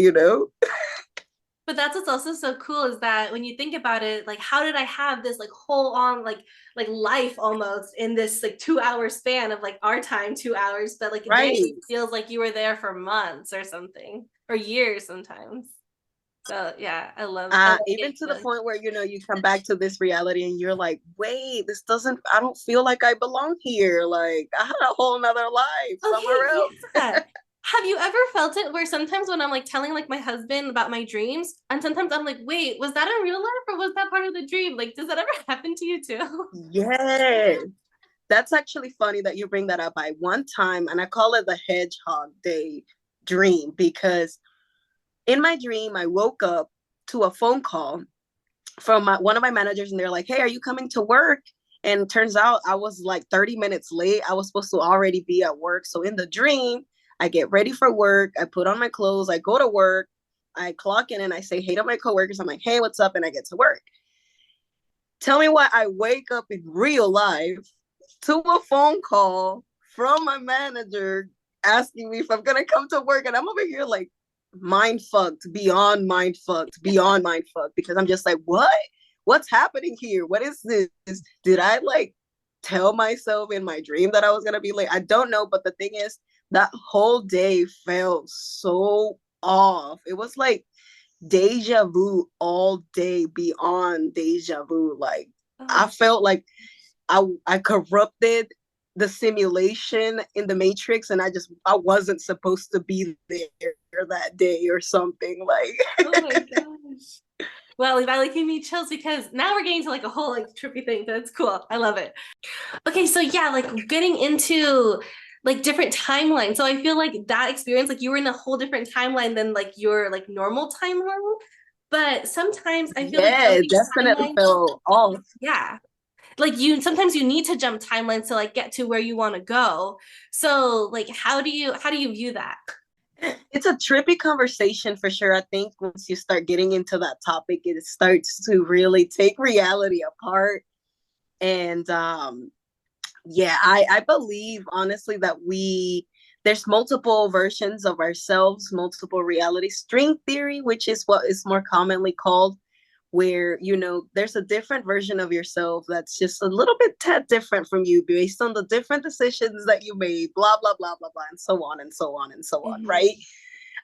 But that's what's also so cool is that when you think about it, like how did I have this like whole on like life almost in this like 2 hour span of like our time, 2 hours, but like Right. it feels like you were there for months or something, or years sometimes. So yeah, I love Even to the point where you come back to this reality and you're like, wait, I don't feel like I belong here. Like I had a whole nother life somewhere okay, else. yeah. Have you ever felt it where sometimes when I'm like telling like my husband about my dreams, and sometimes I'm like, wait, was that in real life or was that part of the dream? Like, does that ever happen to you too? Yeah. That's actually funny that you bring that up. I one time, and I call it the Hedgehog Day dream, because in my dream, I woke up to a phone call from one of my managers, and they're like, "Hey, are you coming to work?" And turns out I was like 30 minutes late. I was supposed to already be at work. So in the dream, I get ready for work. I put on my clothes. I go to work. I clock in and I say hey to my coworkers. I'm like, "Hey, what's up?" And I get to work. Tell me why I wake up in real life to a phone call from my manager asking me if I'm gonna come to work, and I'm over here like mind fucked, beyond mind fucked, because I'm just like, what's happening here? What is this? Did I like tell myself in my dream that I was gonna be late? I don't know, but the thing is, that whole day felt so off. It was like deja vu all day, beyond deja vu. Like I Oh, felt like I corrupted the simulation in the Matrix, and I wasn't supposed to be there that day or something. oh Like my gosh. Well, that like gave me chills because now we're getting to like a whole like trippy thing. That's cool. I love it. Okay, so yeah, like getting into like different timelines. So I feel like that experience, like you were in a whole different timeline than like your like normal timeline. But sometimes I feel like yeah, it jumping definitely timelines, felt off. yeah. Like you sometimes you need to jump timelines to like get to where you want to go. So like how do you view that? It's a trippy conversation for sure. I think once you start getting into that topic, it starts to really take reality apart. And yeah, I believe honestly that there's multiple versions of ourselves, multiple reality. String theory, which is what is more commonly called, where there's a different version of yourself that's just a little bit tad different from you based on the different decisions that you made, blah blah blah blah blah, and so on and so on and so on, Mhm. right?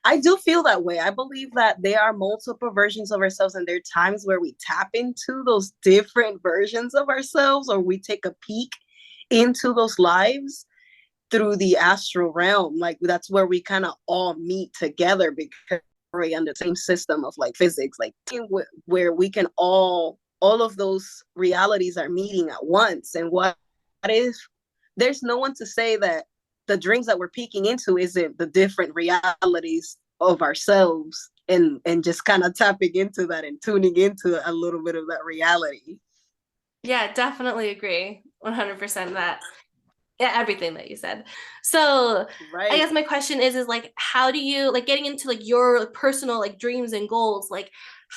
I do feel that way. I believe that there are multiple versions of ourselves, and there are times where we tap into those different versions of ourselves, or we take a peek into those lives through the astral realm. Like that's where we kind of all meet together, because we're under the same system of like physics, like where we can all of those realities are meeting at once. And what if there's no one to say that the dreams that we're peeking into isn't the different realities of ourselves, and just kind of tapping into that and tuning into a little bit of that reality. Yeah, definitely agree. 100% that. Yeah, everything that you said. So I Right. guess my question is like how do you like getting into like your personal like dreams and goals, like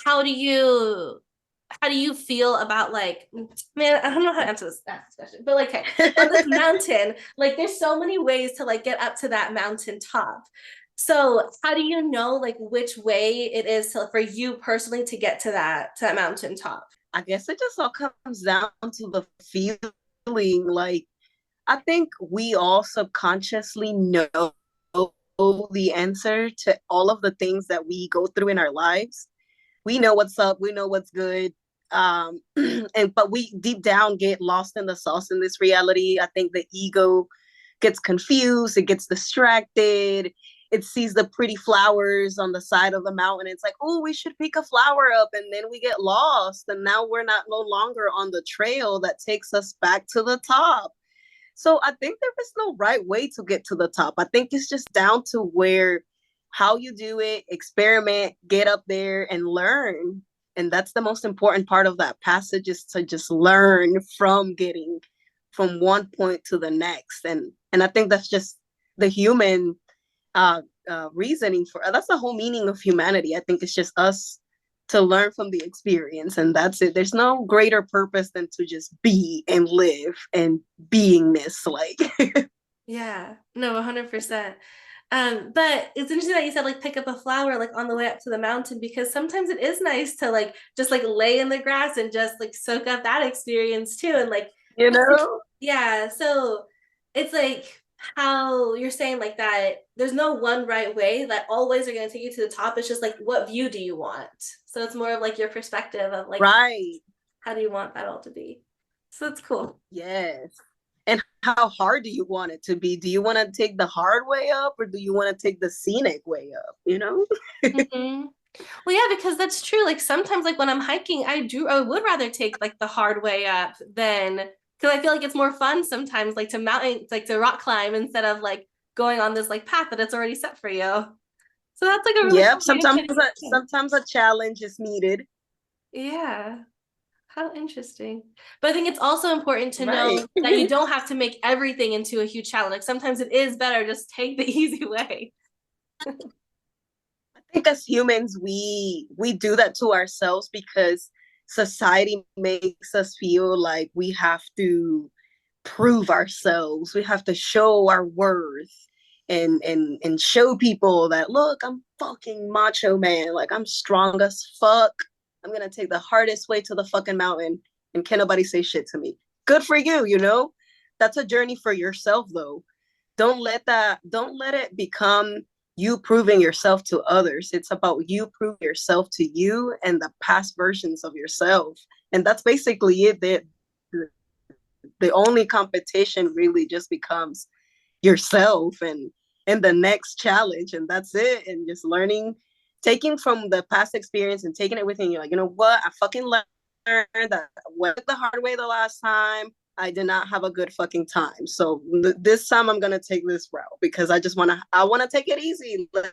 how do you how do you feel about like man, I don't know how to answer this question, but like okay, on this mountain, like there's so many ways to like get up to that mountain top. So how do you know like which way it is to, for you personally to get to that mountain top? I guess it just all comes down to the feeling. Like I think we all subconsciously know the answer to all of the things that we go through in our lives. We know what's up, we know what's good. and but we deep down get lost in the sauce in this reality. I think the ego gets confused, it gets distracted, it sees the pretty flowers on the side of the mountain. It's like, oh, we should pick a flower up, and then we get lost, and now we're not no longer on the trail that takes us back to the top. So I think there is no right way to get to the top. I think it's just down to where how you do it, experiment, get up there and learn. And that's the most important part of that passage, is to just learn from getting from one point to the next. And I think that's just the human reasoning for that's the whole meaning of humanity. I think it's just us to learn from the experience, and that's it. There's no greater purpose than to just be and live and beingness, like. Yeah, no, 100%. But it's interesting that you said like pick up a flower like on the way up to the mountain, because sometimes it is nice to like just like lay in the grass and just like soak up that experience too. And like, You know? yeah, so it's like how you're saying like that there's no one right way that always are going to take you to the top. It's just like what view do you want? So it's more of like your perspective of like Right. how do you want that all to be? So it's cool. Yes. And how hard do you want it to be? Do you want to take the hard way up, or do you want to take the scenic way up, you know? Mm-hmm. Well, yeah, because that's true. Like sometimes, like when I'm hiking, I would rather take like the hard way up than because I feel like it's more fun sometimes, like to mountain, like to rock climb instead of like going on this like path that it's already set for you. So that's like a really Yep. cool way of getting it. Sometimes a challenge is needed. Yeah, how interesting. But I think it's also important to Right. know that you don't have to make everything into a huge challenge. Like sometimes it is better just take the easy way. I think as humans, we do that to ourselves because society makes us feel like we have to prove ourselves. We have to show our worth and show people that, look, I'm fucking macho man. Like, I'm strong as fuck. I'm gonna take the hardest way to the fucking mountain, and can't nobody say shit to me. Good for you, you know? That's a journey for yourself though. Don't let it become you proving yourself to others. It's about you proving yourself to you and the past versions of yourself. And that's basically it. The only competition really just becomes yourself and the next challenge, and that's it. And just learning, taking from the past experience and taking it within you, like, you know what, I fucking learned that I went the hard way the last time. I did not have a good fucking time, so this time I'm gonna take this route because I want to take it easy, like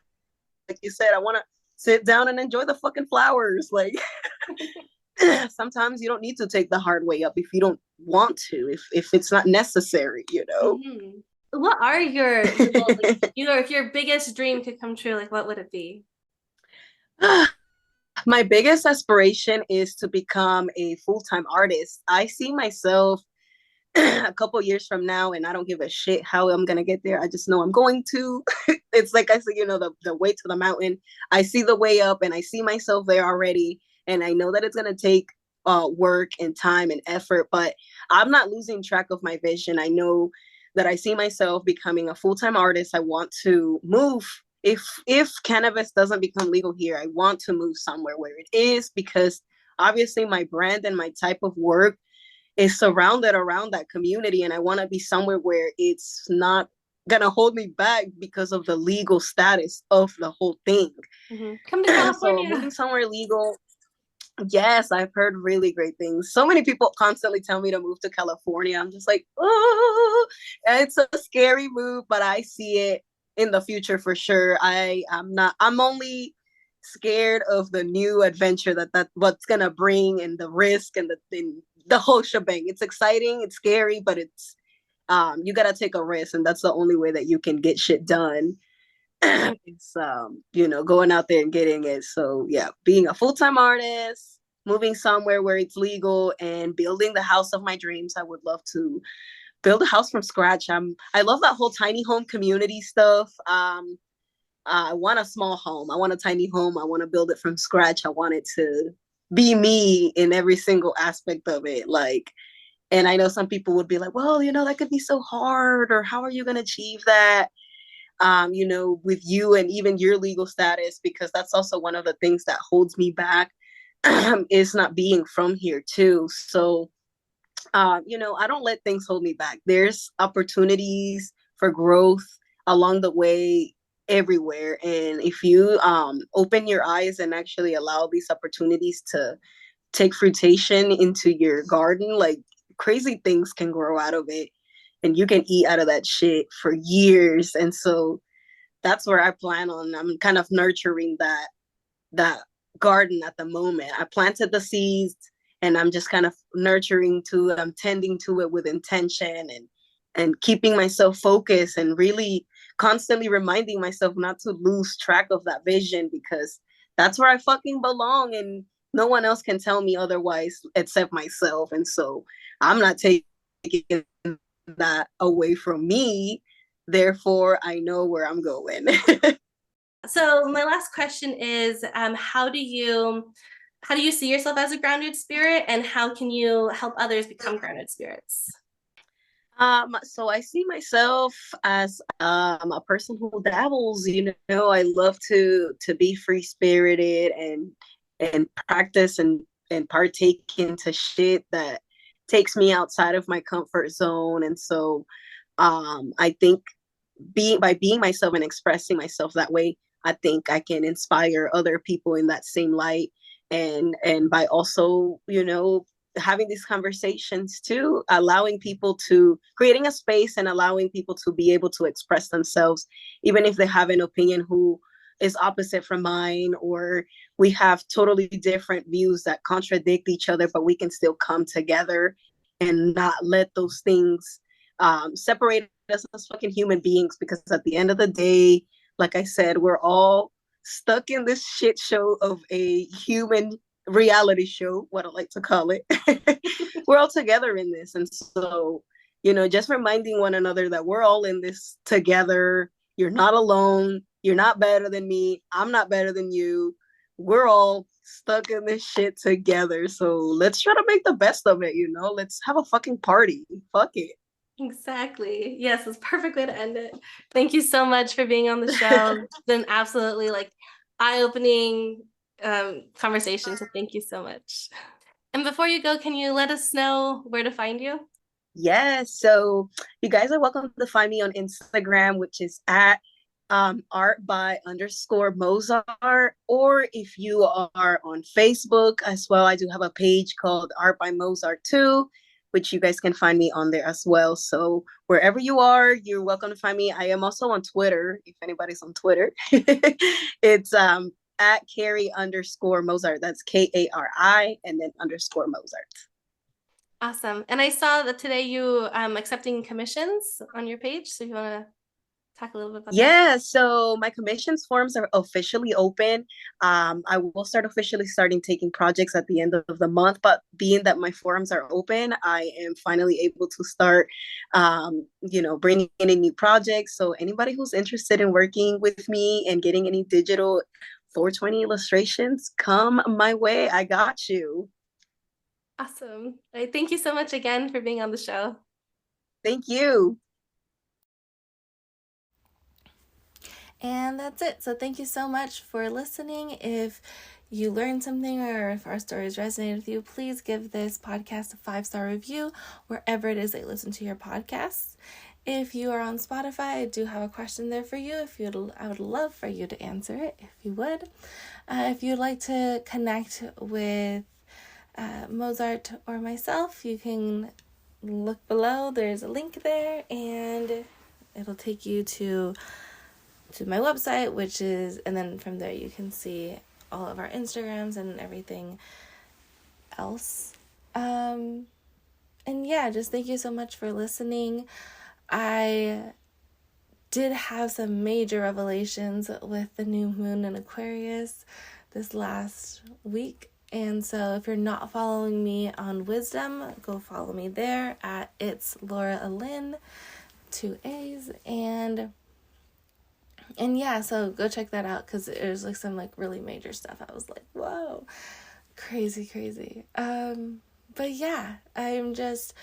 you said. I want to sit down and enjoy the fucking flowers, like. Sometimes you don't need to take the hard way up if you don't want to, if it's not necessary, you know. Mm-hmm. What are your goals? Like, you know, if your biggest dream could come true, like what would it be? My biggest aspiration is to become a full-time artist. I see myself a couple years from now, and I don't give a shit how I'm gonna get there. I just know I'm going to. It's like I said, you know, the way to the mountain. I see the way up, and I see myself there already. And I know that it's gonna take work and time and effort, but I'm not losing track of my vision. I know that I see myself becoming a full-time artist. I want to move. If cannabis doesn't become legal here, I want to move somewhere where it is, because obviously my brand and my type of work is surrounded around that community, and I want to be somewhere where it's not gonna hold me back because of the legal status of the whole thing. Mm-hmm. Come to So California. moving somewhere legal. Yes, I've heard really great things. So many people constantly tell me to move to California. I'm just like, oh, it's a scary move, but I see it in the future for sure. I'm not. I'm only scared of the new adventure that what's gonna bring, and the risk, and the whole shebang. It's exciting, it's scary, but it's you gotta take a risk, and that's the only way that you can get shit done. It's you know, going out there and getting it. So yeah, being a full-time artist, moving somewhere where it's legal, and building the house of my dreams. I would love to build a house from scratch. I love that whole tiny home community stuff. I want a small home. I want a tiny home. I want to build it from scratch. I want it to be me in every single aspect of it. Like, and I know some people would be like, well, you know, that could be so hard, or how are you going to achieve that? You know, with you and even your legal status, because that's also one of the things that holds me back. is not being from here too. So I don't let things hold me back. There's opportunities for growth along the way everywhere. And if you open your eyes and actually allow these opportunities to take fruition into your garden, like crazy things can grow out of it and you can eat out of that shit for years. And so that's where I plan on. I'm kind of nurturing that garden at the moment. I planted the seeds and I'm just kind of nurturing to it. I'm tending to it with intention and keeping myself focused and really constantly reminding myself not to lose track of that vision because that's where I fucking belong and no one else can tell me otherwise except myself. And so I'm not taking that away from me. Therefore, I know where I'm going. So my last question is, how do you see yourself as a grounded spirit, and how can you help others become grounded spirits? So I see myself as a person who dabbles, I love to be free spirited and practice and partake into shit that takes me outside of my comfort zone. And so I think being myself and expressing myself that way, I think I can inspire other people in that same light. And by also, having these conversations too, allowing people to creating a space and allowing people to be able to express themselves, even if they have an opinion who is opposite from mine, or we have totally different views that contradict each other, but we can still come together and not let those things separate us as fucking human beings. Because at the end of the day, like I said, we're all stuck in this shit show of a human reality show, what I like to call it. We're all together in this. And so, just reminding one another that we're all in this together. You're not alone. You're not better than me. I'm not better than you. We're all stuck in this shit together. So let's try to make the best of it, Let's have a fucking party. Fuck it. Exactly. Yes, it's a perfect way to end it. Thank you so much for being on the show. It's been absolutely eye-opening conversation. So thank you so much. And before you go, can you let us know where to find you? Yes. So you guys are welcome to find me on Instagram, which is at art by underscore MozArt. Or if you are on Facebook as well, I do have a page called Art by MozArt too, which you guys can find me on there as well. So wherever you are, you're welcome to find me. I am also on Twitter, if anybody's on Twitter. It's at Carrie underscore Mozart. That's Kari and then underscore Mozart. Awesome. And I saw that today you accepting commissions on your page. So if you want to talk a little bit about that. Yeah, so my commissions forms are officially open. I will start officially starting taking projects at the end of the month, but being that my forums are open, I am finally able to start, bringing in new projects. So anybody who's interested in working with me and getting any digital 420 illustrations, come my way. I got you. Awesome. Thank you so much again for being on the show. Thank you. And that's it. So thank you so much for listening. If you learned something or if our stories resonated with you, please give this podcast a 5-star review wherever it is that you listen to your podcasts. If you are on Spotify, I do have a question there for you. I would love for you to answer it if you would. If you'd like to connect with MozArt or myself, you can look below. There's a link there and it'll take you to my website, and then from there you can see all of our Instagrams and everything else. And yeah, just thank you so much for listening. I did have some major revelations with the new moon in Aquarius this last week. And so if you're not following me on Wisdom, go follow me there at It's Laura Lynn, 2 A's. And yeah, so go check that out because there's some really major stuff. I was like, whoa, crazy. But yeah, I'm just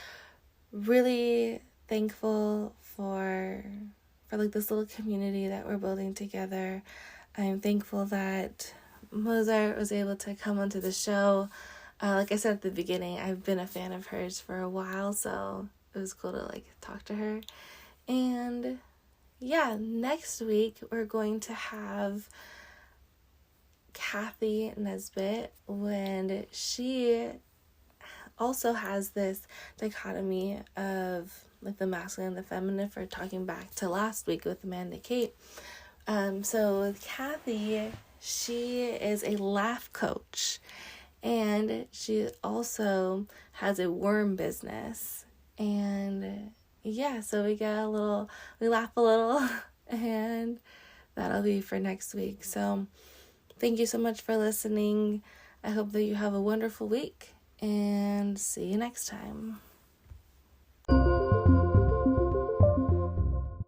really thankful for this little community that we're building together. I'm thankful that MozArt was able to come onto the show. Like I said at the beginning, I've been a fan of hers for a while, so it was cool to like talk to her. And yeah, next week we're going to have Kathy Nesbitt, when she also has this dichotomy of like the masculine and the feminine, for talking back to last week with Amanda Kate. So with Kathy, she is a laugh coach, and she also has a worm business. And yeah, so we laugh a little, and that'll be for next week. So thank you so much for listening. I hope that you have a wonderful week, and see you next time.